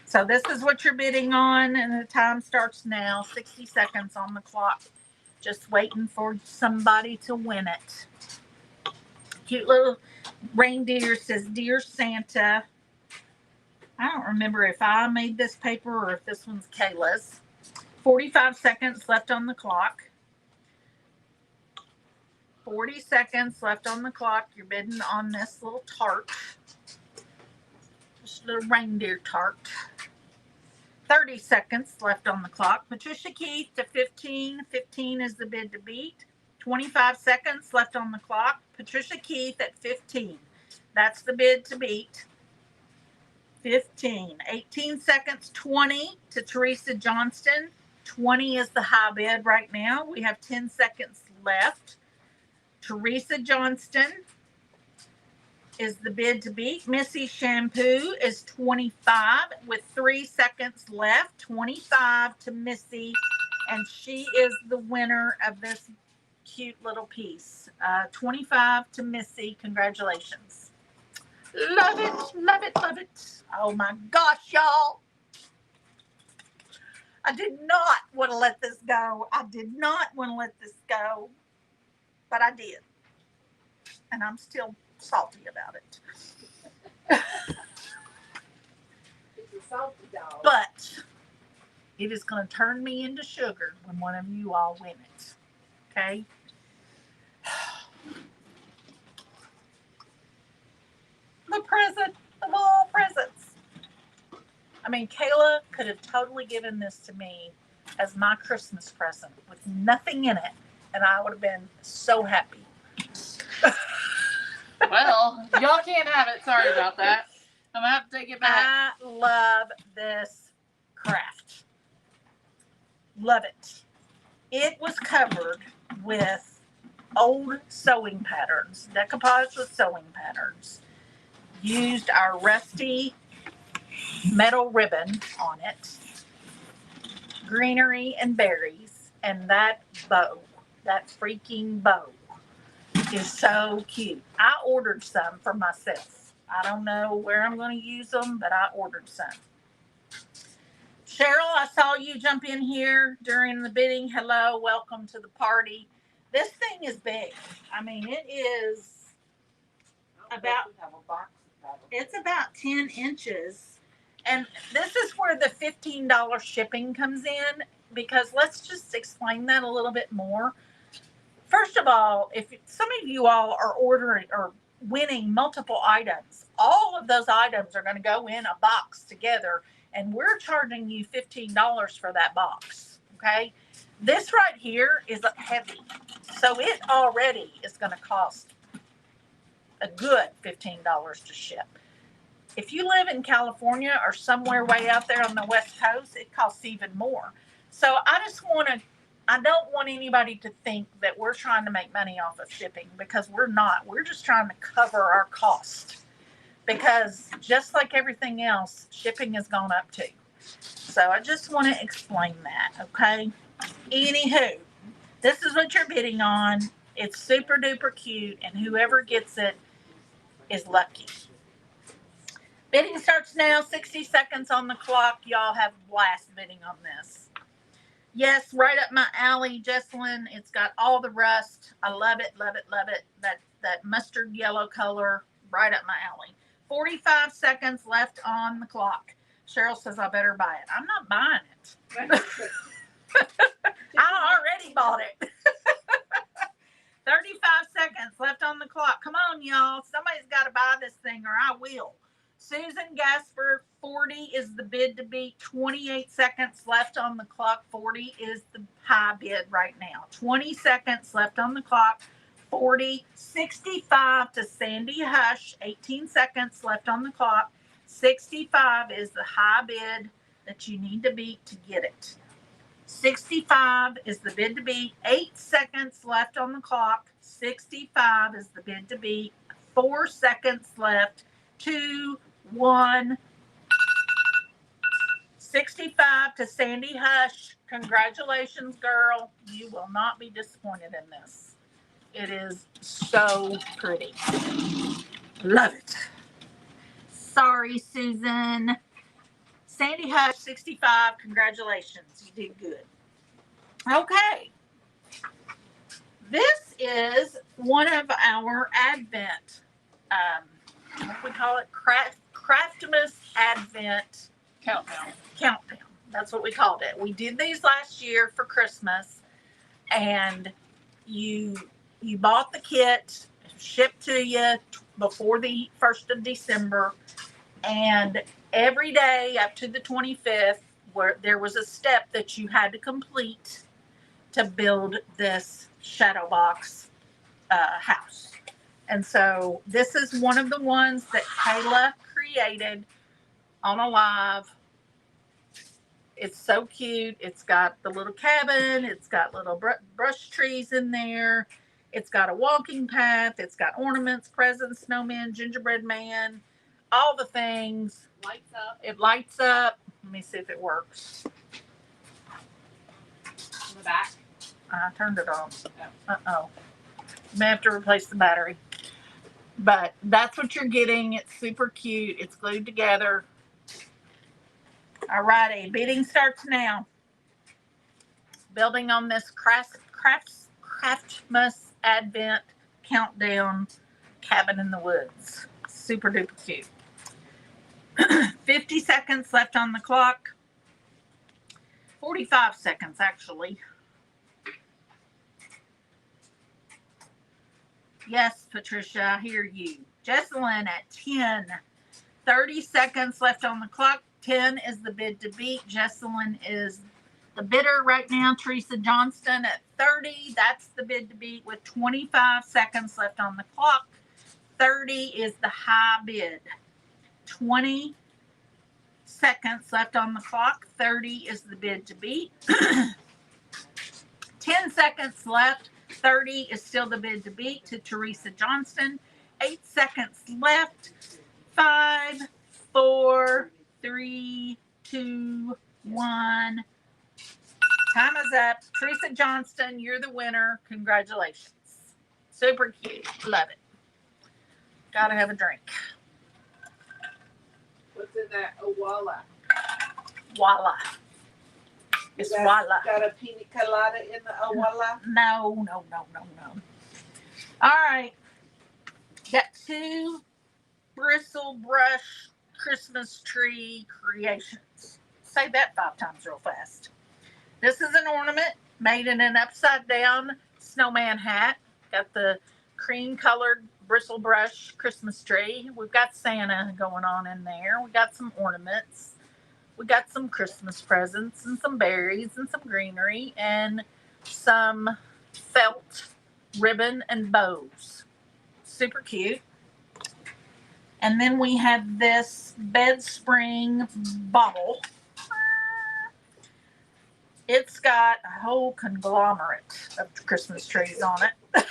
So this is what you're bidding on, and the time starts now. 60 seconds on the clock. Just waiting for somebody to win it. Cute little reindeer says, Dear Santa. I don't remember if I made this paper or if this one's Kayla's. 45 seconds left on the clock. 40 seconds left on the clock. You're bidding on this little tart. This little reindeer tart. 30 seconds left on the clock. Patricia Keith to 15. 15 is the bid to beat. 25 seconds left on the clock. Patricia Keith at 15. That's the bid to beat. 15. 18 seconds. 20 to Teresa Johnston. 20 is the high bid right now. We have 10 seconds left. Teresa Johnston is the bid to beat. Missy Shampoo is 25 with 3 seconds left. 25 to Missy, and she is the winner of this cute little piece. 25 to Missy. Congratulations. Love it, love it, love it. Oh my gosh, y'all. I did not want to let this go. I did not want to let this go, but I did. And I'm still salty about it. It's a salty dog. But it is going to turn me into sugar when one of you all win it. Okay? The present of all presents. I mean, Kayla could have totally given this to me as my Christmas present with nothing in it, and I would have been so happy. Well, y'all can't have it. Sorry about that. I'm gonna have to take it back. I love this craft. Love it. It was covered with old sewing patterns, decoupage with sewing patterns. Used our rusty metal ribbon on it, greenery and berries, and that bow, that freaking bow is so cute. I ordered some for myself. I don't know where I'm going to use them, but I ordered some. Cheryl, I saw you jump in here during the bidding. Hello, welcome to the party. This thing is big. I mean, it is about, it's about 10 inches. And this is where the $15 shipping comes in, because let's just explain that a little bit more. First of all, if some of you all are ordering or winning multiple items, all of those items are going to go in a box together, and we're charging you $15 for that box. Okay, this right here is heavy, so it already is going to cost a good $15 to ship. If you live in California or somewhere way out there on the West Coast, it costs even more. So I don't want anybody to think that we're trying to make money off of shipping, because we're not. We're just trying to cover our cost, because just like everything else, shipping has gone up too. So I just want to explain that, okay? Anywho, this is what you're bidding on. It's super duper cute, and whoever gets it is lucky. Bidding starts now, 60 seconds on the clock. Y'all have a blast bidding on this. Yes, right up my alley, Jesselyn. It's got all the rust. I love it, love it, love it. That mustard yellow color, right up my alley. 45 seconds left on the clock. Cheryl says I better buy it. I'm not buying it. I already bought it. 35 seconds left on the clock. Come on, y'all. Somebody's got to buy this thing, or I will. Susan Gasper, 40 is the bid to beat. 28 seconds left on the clock. 40 is the high bid right now. 20 seconds left on the clock. 40. 65 to Sandy Hush. 18 seconds left on the clock. 65 is the high bid that you need to beat to get it. 65 is the bid to beat. 8 seconds left on the clock. 65 is the bid to beat. 4 seconds left. 2, 1. 65 to Sandy Hush. Congratulations, girl. You will not be disappointed in this. It is so pretty. Love it. Sorry, Susan. Sandy Hush, 65. Congratulations. You did good. Okay. This is one of our Advent, what we call it, Craftmas Advent countdown. That's what we called it. We did these last year for Christmas, and you bought the kit, shipped to you before the 1st of December, and every day up to the 25th, where there was a step that you had to complete to build this shadow box house. And so this is one of the ones that Kayla created on a live. It's so cute. It's got the little cabin. It's got little brush trees in there. It's got a walking path. It's got ornaments, presents, snowman, gingerbread man, all the things. Lights up. It lights up. Let me see if it works. In the back. I turned it on. Uh-oh. May have to replace the battery. But that's what you're getting. It's super cute. It's glued together. All righty. Bidding starts now. Building on this Craftmas Advent countdown cabin in the woods. Super duper cute. 50 seconds left on the clock. 45 seconds, actually. Yes, Patricia, I hear you. Jesselyn at 10. 30 seconds left on the clock. 10 is the bid to beat. Jesselyn is the bidder right now. Teresa Johnston at 30. That's the bid to beat with 25 seconds left on the clock. 30 is the high bid. 20 seconds left on the clock. 30 is the bid to beat. 10 seconds left. 30 is still the bid to beat to Teresa Johnston. 8 seconds left. 5, 4, 3, 2, 1. Time is up. Teresa Johnston, you're the winner. Congratulations. Super cute. Love it. Gotta have a drink. What's in that Owala? Voila. It's voila. Got a pina colada in the Owala? No. All right. Got 2 bristle brush Christmas tree creations. Say that 5 times real fast. This is an ornament made in an upside down snowman hat. Got the cream colored bristle brush Christmas tree. We've got Santa going on in there. We got some ornaments. We got some Christmas presents and some berries and some greenery and some felt ribbon and bows. Super cute. And then we have this bed spring bottle. It's got a whole conglomerate of Christmas trees on it.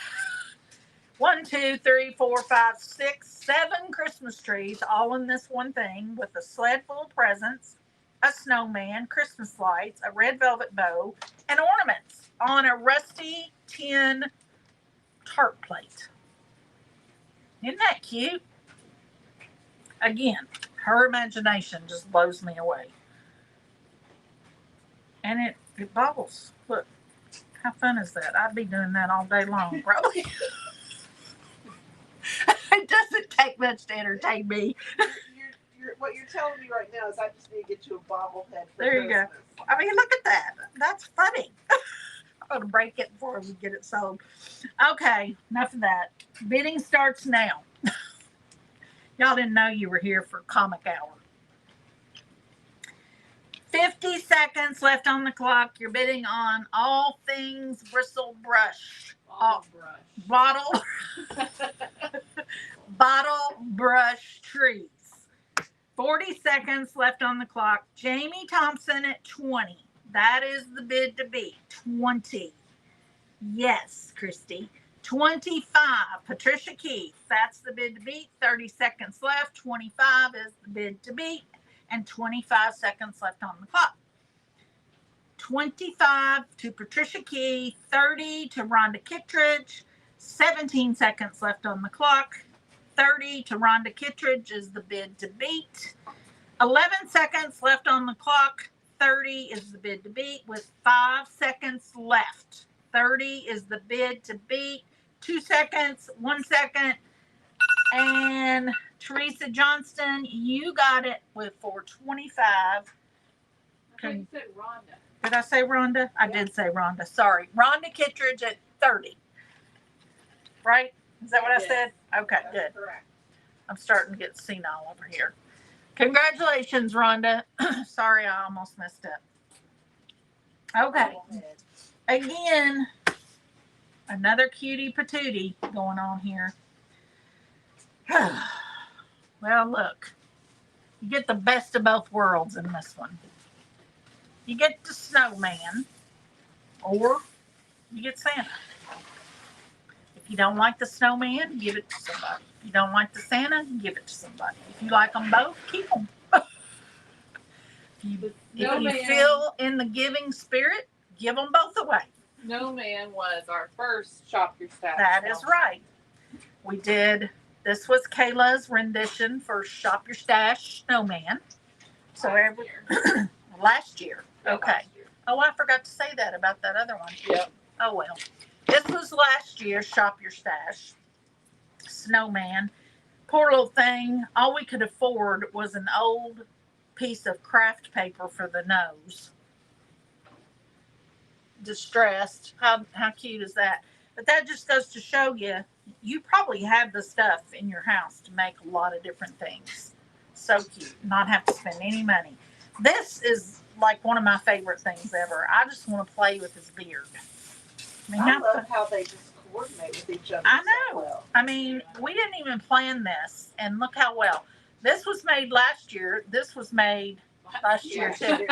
1, 2, 3, 4, 5, 6, 7 Christmas trees all in this one thing with a sled full of presents, a snowman, Christmas lights, a red velvet bow, and ornaments on a rusty tin tart plate. Isn't that cute? Again, her imagination just blows me away. And it bubbles. Look, how fun is that? I'd be doing that all day long, probably. It doesn't take much to entertain me. What you're telling me right now is I just need to get you a bobblehead for There you go. Christmas. I mean, look at that. That's funny. I'm going to break it before we get it sold. Okay, enough of that. Bidding starts now. Y'all didn't know you were here for comic hour. 50 seconds left on the clock. You're bidding on all things bristle brush. Bottle brush trees. 40 seconds left on the clock. Jamie Thompson at 20. That is the bid to beat. 20. Yes, Christy. 25. Patricia Keith. That's the bid to beat. 30 seconds left. 25 is the bid to beat. And 25 seconds left on the clock. 25 to Patricia Keith. 30 to Rhonda Kittredge. 17 seconds left on the clock. 30 to Rhonda Kittredge is the bid to beat. 11 seconds left on the clock. 30 is the bid to beat with 5 seconds left. 30 is the bid to beat. 2 seconds, 1 second. And Teresa Johnston, you got it with 425. You said Rhonda. Did I say Rhonda? I did say Rhonda. Sorry. Rhonda Kittredge at 30. Right? Is that what I said? Okay, That's good. correct. I'm starting to get senile over here. Congratulations, Rhonda. Sorry, I almost messed up. Okay. Again, another cutie patootie going on here. Well, look. You get the best of both worlds in this one. You get the snowman, or you get Santa. If you don't like the snowman, give it to somebody. If you don't like the Santa, give it to somebody. If you like them both, keep them. If you feel in the giving spirit, give them both away. Snowman was our first Shop Your Stash. That is right. We did. This was Kayla's rendition for Shop Your Stash Snowman. So every last year. Okay. Oh, I forgot to say that about that other one. Yep. Oh well. This was last year's Shop Your Stash Snowman. Poor little thing. All we could afford was an old piece of craft paper for the nose. Distressed. How cute is that? But that just goes to show you, you probably have the stuff in your house to make a lot of different things. So cute. Not have to spend any money. This is like one of my favorite things ever. I just want to play with his beard. I mean, I love how they just coordinate with each other. I so know. well. I mean, we didn't even plan this, and look how well. This was made last year. This was made last year too.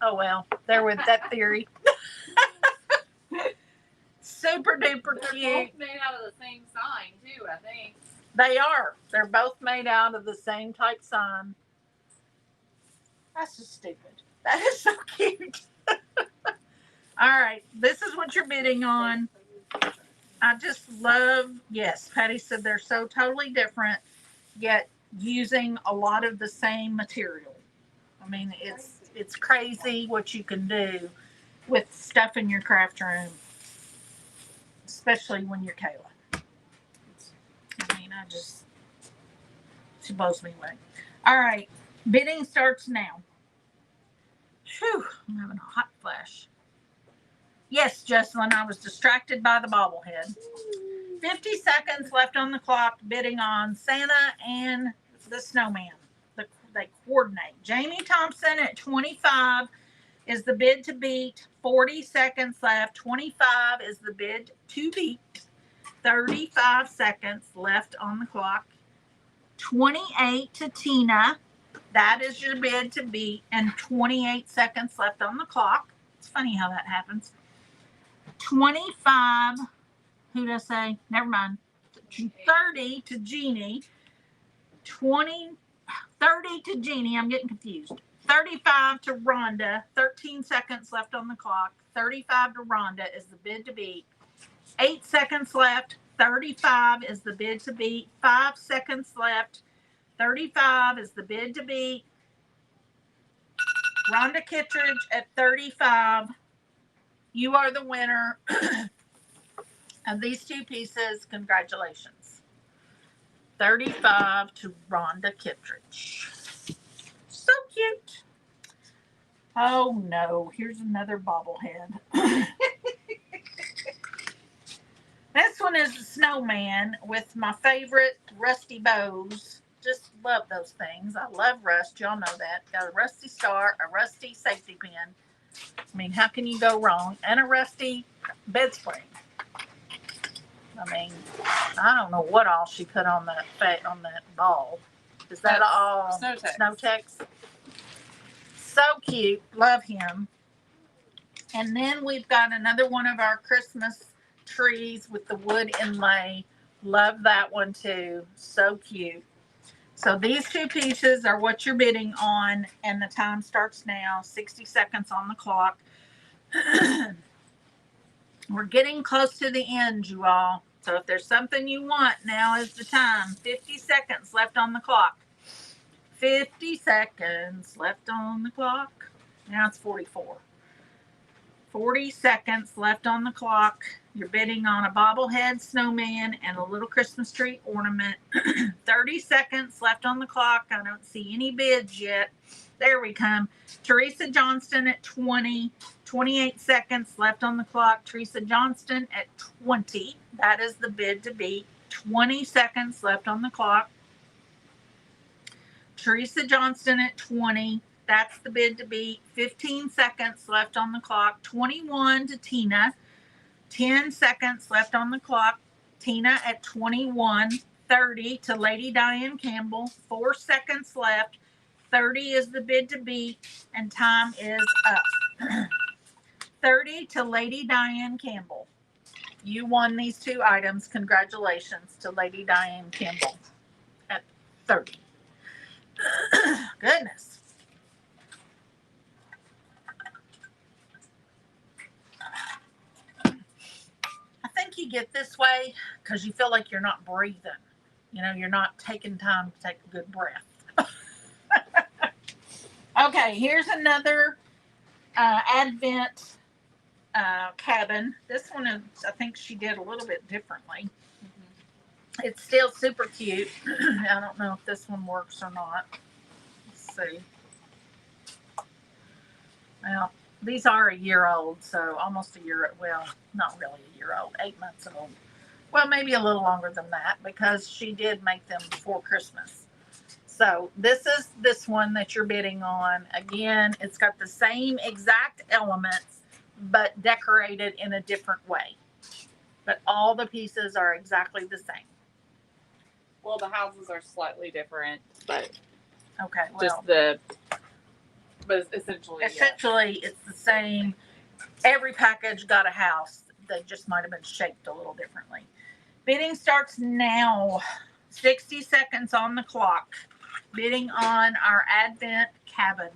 Oh well, there with that theory. Super duper They're cute. both made out of the same sign too, I think. They are. They're both made out of the same type sign. That's just stupid. That is so cute. All right, this is what you're bidding on. I just love, yes, Patty said they're so totally different, yet using a lot of the same material. I mean, it's crazy what you can do with stuff in your craft room, especially when you're Kayla. I mean, she blows me away. All right, bidding starts now. Whew, I'm having a hot flash. Yes, Jesselyn, I was distracted by the bobblehead. 50 seconds left on the clock, bidding on Santa and the snowman. They coordinate. Jamie Thompson at 25 is the bid to beat. 40 seconds left. 25 is the bid to beat. 35 seconds left on the clock. 28 to Tina. That is your bid to beat. And 28 seconds left on the clock. It's funny how that happens. 25. Who did I say? Never mind. 30 to Jeannie. 30 to Jeannie. I'm getting confused. 35 to Rhonda. 13 seconds left on the clock. 35 to Rhonda is the bid to beat. 8 seconds left. 35 is the bid to beat. 5 seconds left. 35 is the bid to beat. Rhonda Kittredge at 35. You are the winner of these two pieces. Congratulations. 35 to Rhonda Kittredge. So cute. Oh no, here's another bobblehead. This one is a snowman with my favorite rusty bows. Just love those things. I love rust. Y'all know that. Got a rusty star, a rusty safety pin. I mean, how can you go wrong? And a rusty bed spring. I mean, I don't know what all she put on that ball. Is that That's all Snowtex. Snowtex? So cute. Love him. And then we've got another one of our Christmas trees with the wood inlay. Love that one too. So cute. So these two pieces are what you're bidding on, and the time starts now. 60 seconds on the clock. We're getting close to the end, you all. So if there's something you want, now is the time. 50 seconds left on the clock. 50 seconds left on the clock. Now it's 44. 40 seconds left on the clock. You're bidding on a bobblehead snowman and a little Christmas tree ornament. 30 seconds left on the clock. I don't see any bids yet. There we come. Teresa Johnston at 20. 28 seconds left on the clock. Teresa Johnston at 20. That is the bid to beat. 20 seconds left on the clock. Teresa Johnston at 20. That's the bid to beat. 15 seconds left on the clock. 21 to Tina. 10 seconds left on the clock. Tina at 21. 30 to Lady Diane Campbell. 4 seconds left. 30 is the bid to beat, and time is up. 30 to Lady Diane Campbell. You won these two items. Congratulations to Lady Diane Campbell at 30. Goodness. I think you get this way because you feel like you're not breathing. You know, you're not taking time to take a good breath. Okay, here's another Advent cabin. This one is, I think she did a little bit differently. Mm-hmm. It's still super cute. I don't know if this one works or not. Let's see. Well, these are a year old, so almost a year. Well, not really a year old, 8 months old. Well, maybe a little longer than that because she did make them before Christmas. So this is this one that you're bidding on. Again, it's got the same exact elements, but decorated in a different way. But all the pieces are exactly the same. Well, the houses are slightly different, but Okay, just well, but essentially, essentially it's the same. Every package got a house. They just might have been shaped a little differently. Bidding starts now. 60 seconds on the clock. Bidding on our Advent cabin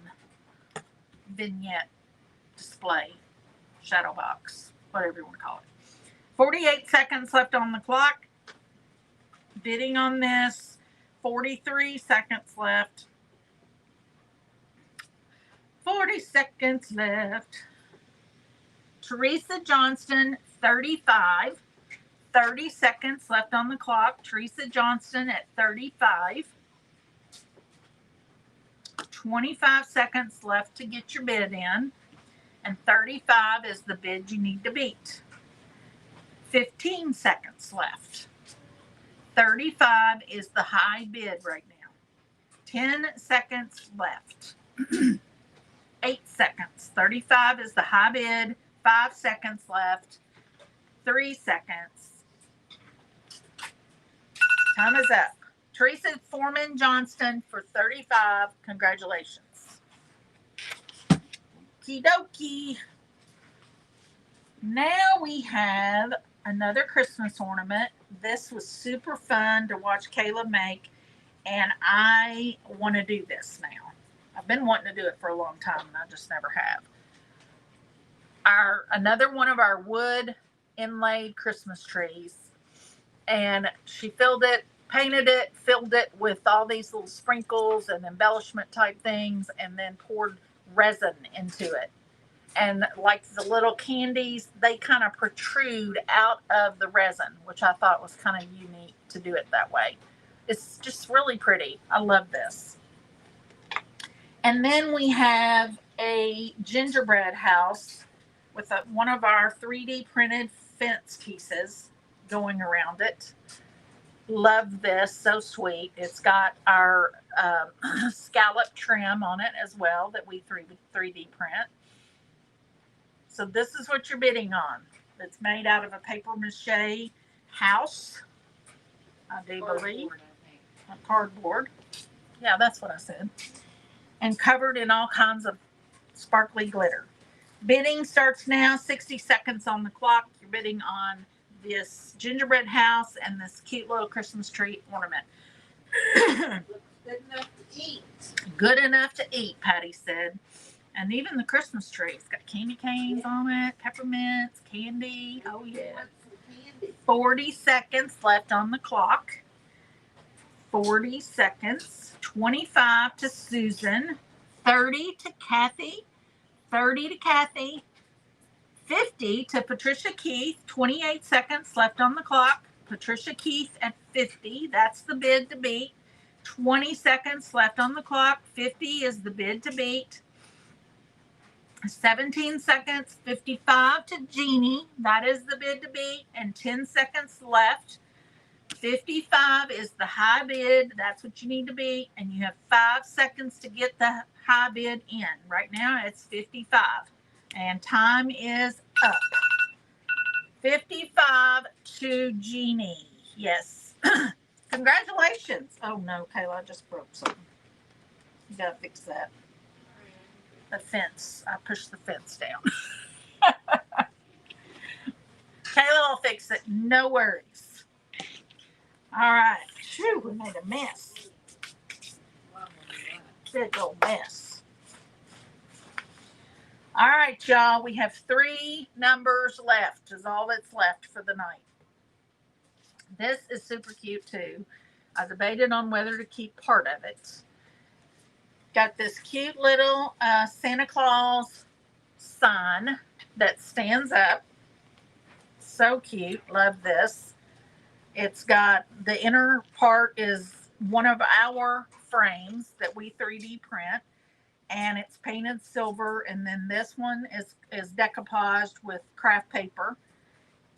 vignette display, shadow box, whatever you want to call it. 48 seconds left on the clock. Bidding on this. 43 seconds left. 40 seconds left. Teresa Johnston, 35. 30 seconds left on the clock. Teresa Johnston at 35. 25 seconds left to get your bid in. And 35 is the bid you need to beat. 15 seconds left. 35 is the high bid right now. 10 seconds left. 8 seconds. 35 is the high bid. 5 seconds left. 3 seconds. Time is up. Teresa Foreman Johnston for 35. Congratulations. Okie dokie. Now we have another Christmas ornament. This was super fun to watch Kayla make, and I want to do this now. I've been wanting to do it for a long time, and I just never have. Another one of our wood inlaid Christmas trees, and she filled it, painted it, filled it with all these little sprinkles and embellishment type things, and then poured resin into it. And like the little candies, they kind of protrude out of the resin, which I thought was kind of unique to do it that way. It's just really pretty. I love this. And then we have a gingerbread house with one of our 3D printed fence pieces going around it. Love this. So sweet. It's got our scallop trim on it as well that we 3D print. So this is what you're bidding on. It's made out of a paper mache house, I do believe. A cardboard. Yeah, that's what I said. And covered in all kinds of sparkly glitter. Bidding starts now. 60 seconds on the clock. You're bidding on this gingerbread house and this cute little Christmas tree ornament. Good enough to eat. Good enough to eat, Patty said. And even the Christmas tree, it's got candy canes on it, peppermints, candy. Oh, yeah. 40 seconds left on the clock. 40 seconds. 25 to Susan. 30 to Kathy. 30 to Kathy. 50 to Patricia Keith. 28 seconds left on the clock. Patricia Keith at 50. That's the bid to beat. 20 seconds left on the clock. 50 is the bid to beat. 17 seconds, 55 to Jeannie. That is the bid to beat. And 10 seconds left. 55 is the high bid. That's what you need to beat. And you have 5 seconds to get the high bid in. Right now it's 55. And time is up. 55 to Jeannie. Yes. Congratulations. Oh no, Kayla, I just broke something. You gotta fix that. The fence. I pushed the fence down. Kayla will fix it. No worries. All right. Phew, we made a mess. Big old mess. All right, y'all. We have 3 numbers left. Is all that's left for the night. This is super cute too. I debated on whether to keep part of it. Got this cute little Santa Claus sign that stands up. So cute. Love this. It's got the inner part is one of our frames that we 3D print. and it's painted silver. And then this one is decoupaged with craft paper.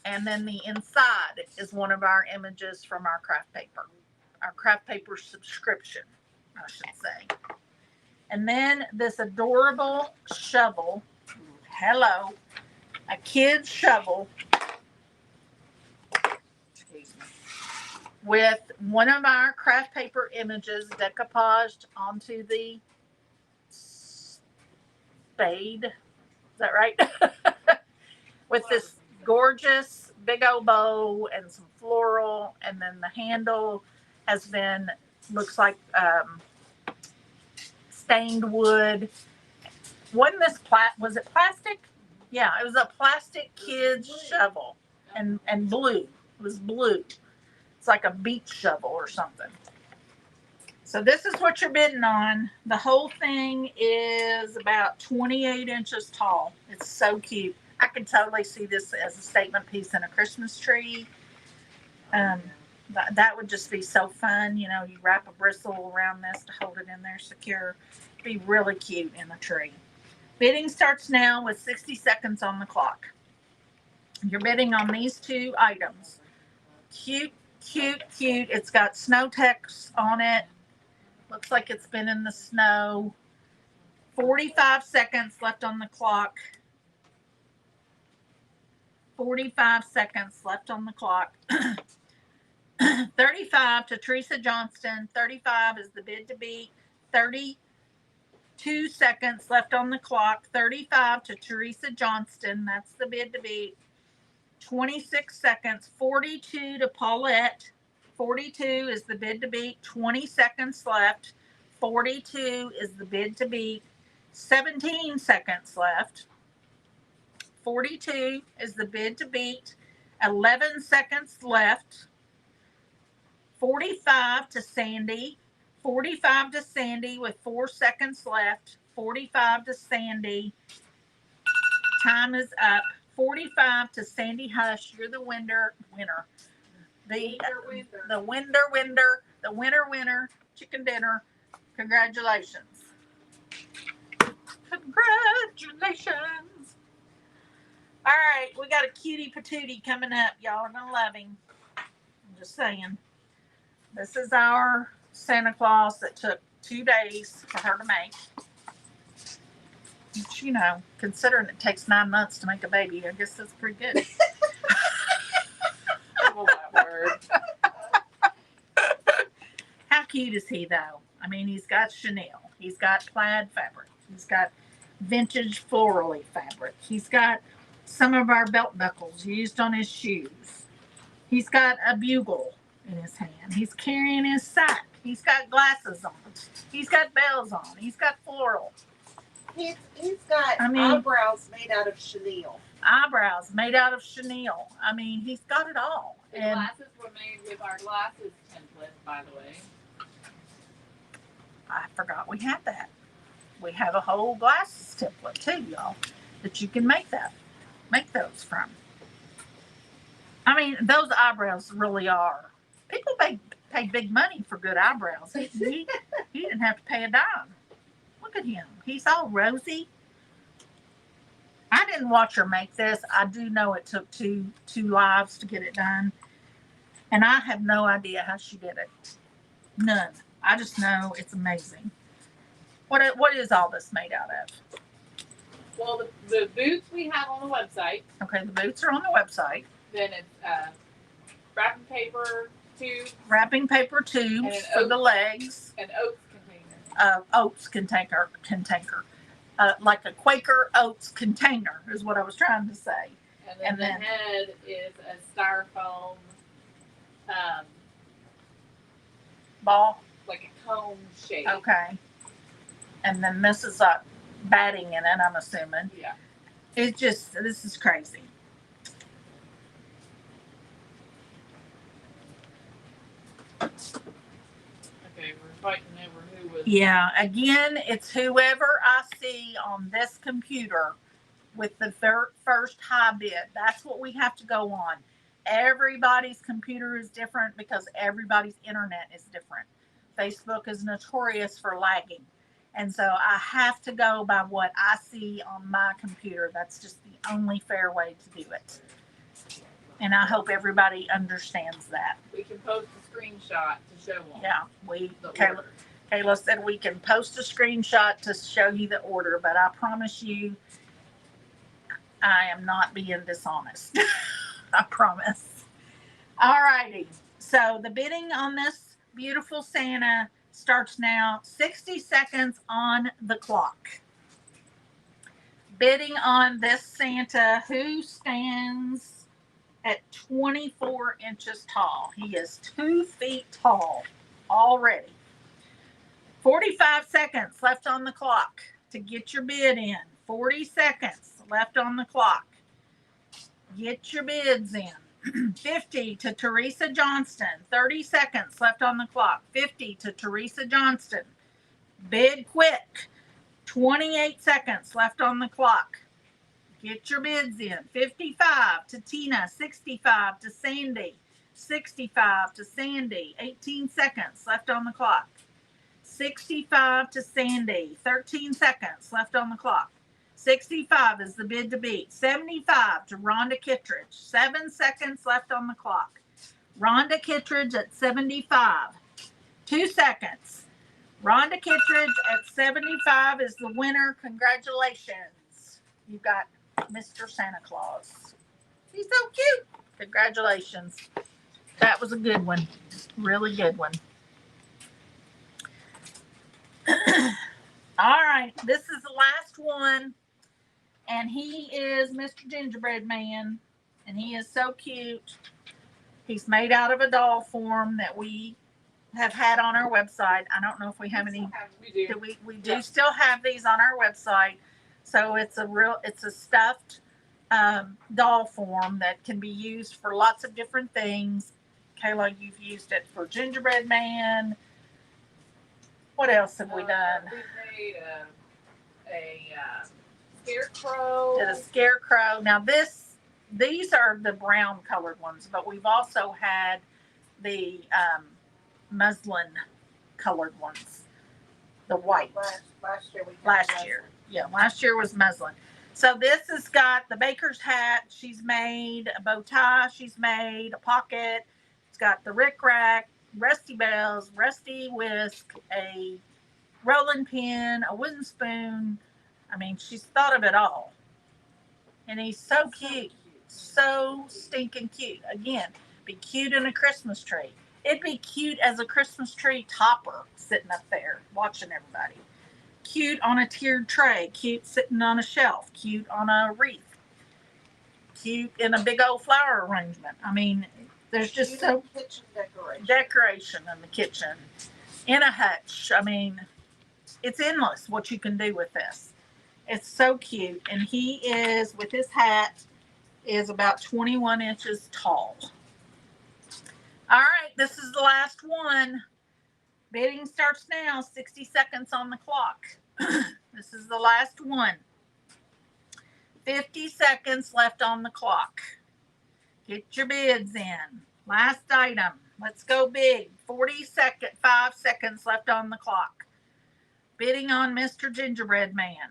And then the inside is one of our images from our craft paper subscription, I should say. And then this adorable shovel. Hello, a kid's shovel. Excuse me. With one of our craft paper images decoupaged onto the spade. Is that right? With this gorgeous big old bow and some floral, and then the handle has been, looks like stained wood. Wasn't this was it plastic? Yeah, it was a plastic kid's shovel, and blue. It was blue. It's like a beach shovel or something. So this is what you're bidding on. The whole thing is about 28 inches tall. It's so cute. I can totally see this as a statement piece in a Christmas tree. That would just be so fun. You know, you wrap a bristle around this to hold it in there secure. Be really cute in a tree. Bidding starts now with 60 seconds on the clock. You're bidding on these two items. Cute, cute, cute. It's got snow text on it. Looks like it's been in the snow. 45 seconds left on the clock. 45 seconds left on the clock. 35 to Teresa Johnston. 35 is the bid to beat. 32 seconds left on the clock. 35 to Teresa Johnston. That's the bid to beat. 26 seconds. 42 to Paulette. 42 is the bid to beat. 20 seconds left. 42 is the bid to beat. 17 seconds left. 42 is the bid to beat. 11 seconds left. 45 to Sandy. 45 to Sandy with 4 seconds left. 45 to Sandy. Time is up. 45 to Sandy Hush. You're the winner. The winner. Chicken dinner. Congratulations. Congratulations. All right, we got a cutie patootie coming up. Y'all are gonna love him. I'm just saying. This is our Santa Claus that took 2 days for her to make. Which, you know, considering it takes 9 months to make a baby, I guess that's pretty good. Oh, that word. How cute is he, though? I mean, he's got Chanel. He's got plaid fabric. He's got vintage florally fabric. He's got some of our belt buckles used on his shoes. He's got a bugle in his hand. He's carrying his sack. He's got glasses on. He's got bells on. He's got floral. He's got eyebrows made out of Chanel. Eyebrows made out of Chanel. I mean, he's got it all. The glasses were made with our glasses template, by the way. I forgot we had that. We have a whole glasses template too, y'all, that you can make those from. I mean, those eyebrows really are. People pay big money for good eyebrows. He didn't have to pay a dime. Look at him. He's all rosy. I didn't watch her make this. I do know it took two lives to get it done. And I have no idea how she did it. None. I just know it's amazing. What is all this made out of? Well, the boots we have on the website. Okay, the boots are on the website. Then it's wrapping paper tubes. Wrapping paper tubes for the legs. An oats container. Oats container. Like a Quaker Oats container is what I was trying to say. And then the head is a styrofoam ball. Like a cone shape. Okay. And then this is a batting in it, I'm assuming. Yeah. This is crazy. Okay, we're fighting over who was. Yeah, again, it's whoever I see on this computer with the first high bid. That's what we have to go on. Everybody's computer is different because everybody's internet is different. Facebook is notorious for lagging. And so I have to go by what I see on my computer. That's just the only fair way to do it. And I hope everybody understands that. We can post a screenshot to show them. Yeah, The Kayla, order. Kayla said we can post a screenshot to show you the order, but I promise you, I am not being dishonest. I promise. All righty. So the bidding on this beautiful Santa starts now. 60 seconds on the clock. Bidding on this Santa who stands at 24 inches tall. He is 2 feet tall already. 45 seconds left on the clock to get your bid in. 40 seconds left on the clock. Get your bids in. 50 to Teresa Johnston. 30 seconds left on the clock. 50 to Teresa Johnston. Bid quick. 28 seconds left on the clock. Get your bids in. 55 to Tina. 65 to Sandy. 65 to Sandy. 18 seconds left on the clock. 65 to Sandy. 13 seconds left on the clock. 65 is the bid to beat. 75 to Rhonda Kittredge. 7 seconds left on the clock. Rhonda Kittredge at 75. 2 seconds. Rhonda Kittredge at 75 is the winner. Congratulations. You got Mr. Santa Claus. He's so cute. Congratulations. That was a good one. Really good one. All right. This is the last one. And he is Mr. Gingerbread Man. And he is so cute. He's made out of a doll form that we have had on our website. I don't know if we have any. We do. We do still have these on our website. So it's a stuffed doll form that can be used for lots of different things. Kayla, you've used it for Gingerbread Man. What else have we done? We made a scarecrow. Did a scarecrow. Now these are the brown colored ones, but we've also had the muslin colored ones, the white. Last year we had Last year. Yeah, last year was muslin. So this has got the baker's hat. She's made a bow tie. She's made a pocket. It's got the rickrack, rusty bells, rusty whisk, a rolling pin, a wooden spoon. I mean, she's thought of it all. And he's so cute. So stinking cute. Again, be cute in a Christmas tree. It'd be cute as a Christmas tree topper sitting up there watching everybody. Cute on a tiered tray. Cute sitting on a shelf. Cute on a wreath. Cute in a big old flower arrangement. I mean, there's just so kitchen decoration in the kitchen. In a hutch. I mean, it's endless what you can do with this. It's so cute. And he is, with his hat, is about 21 inches tall. All right, this is the last one. Bidding starts now. 60 seconds on the clock. This is the last one. 50 seconds left on the clock. Get your bids in. Last item. Let's go big. 5 seconds left on the clock. Bidding on Mr. Gingerbread Man.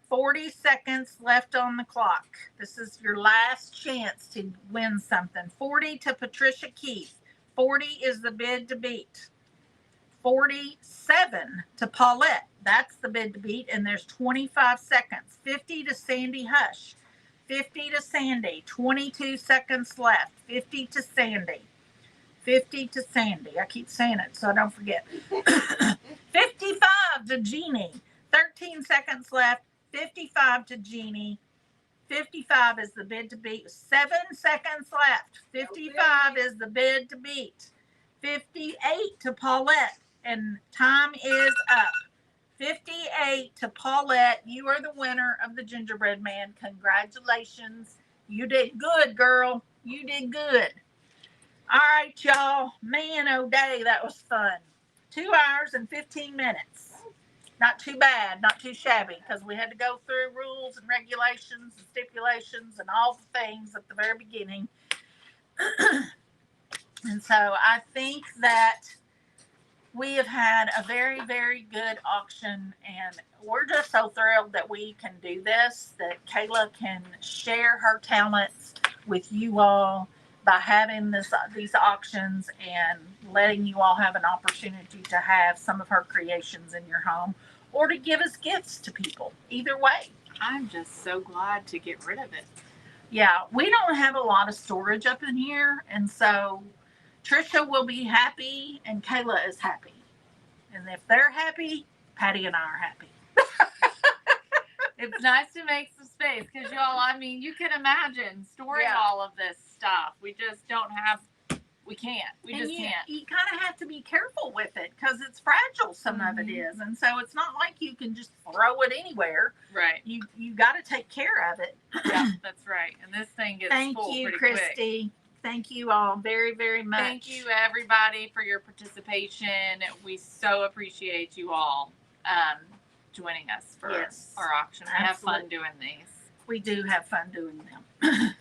40 seconds left on the clock. This is your last chance to win something. 40 to Patricia Keith. 40 is the bid to beat. 47 to Paulette. That's the bid to beat, and there's 25 seconds. 50 to Sandy Hush. 50 to Sandy. 22 seconds left. 50 to Sandy. 50 to Sandy. I keep saying it so I don't forget. 55 to Jeannie. 13 seconds left. 55 to Jeannie. 55 is the bid to beat. 7 seconds left. 55 is the bid to beat. 58 to Paulette. And time is up. 58 to Paulette. You are the winner of the Gingerbread Man. Congratulations. You did good, girl. You did good. All right, y'all. Man, oh day, that was fun. 2 hours and 15 minutes. Not too bad, not too shabby, because we had to go through rules and regulations and stipulations and all the things at the very beginning. And so I think that we have had a very, very good auction, and we're just so thrilled that we can do this, that Kayla can share her talents with you all by having these auctions and letting you all have an opportunity to have some of her creations in your home or to give as gifts to people. Either way. I'm just so glad to get rid of it. Yeah, we don't have a lot of storage up in here, and so Trisha will be happy and Kayla is happy. And if they're happy, Patty and I are happy. It's nice to make some space because y'all, I mean, you can imagine storing Yeah. all of this stuff. We just don't have, we can't. We and just you, can't. You kind of have to be careful with it because it's fragile, some of it Mhm. is. And so it's not like you can just throw it anywhere. Right. You got to take care of it. Yeah, that's right. And this thing gets Thank full you, pretty quick. Christy. Thank you all very, very much. Thank you, everybody, for your participation. We so appreciate you all joining us for Yes, our auction. We have fun absolutely. doing these. We do have fun doing them.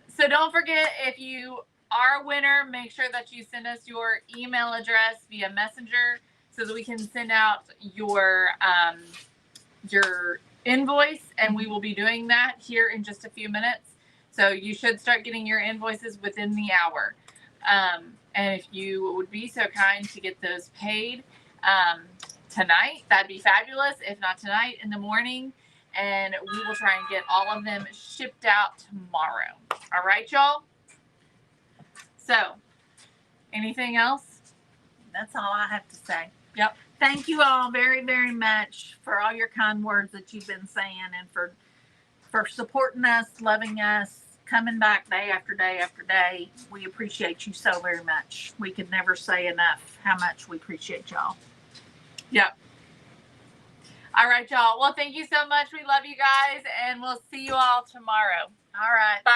So don't forget, if you are a winner, make sure that you send us your email address via Messenger so that we can send out your invoice, and we will be doing that here in just a few minutes. So you should start getting your invoices within the hour. And if you would be so kind to get those paid tonight, that'd be fabulous. If not tonight, in the morning. And we will try and get all of them shipped out tomorrow. All right, y'all? So, anything else? That's all I have to say. Yep. Thank you all very, very much for all your kind words that you've been saying and for supporting us, loving us, coming back day after day after day. We appreciate you so very much. We could never say enough how much we appreciate y'all. Yep. All right, y'all. Well, thank you so much. We love you guys, and we'll see you all tomorrow. All right. Bye.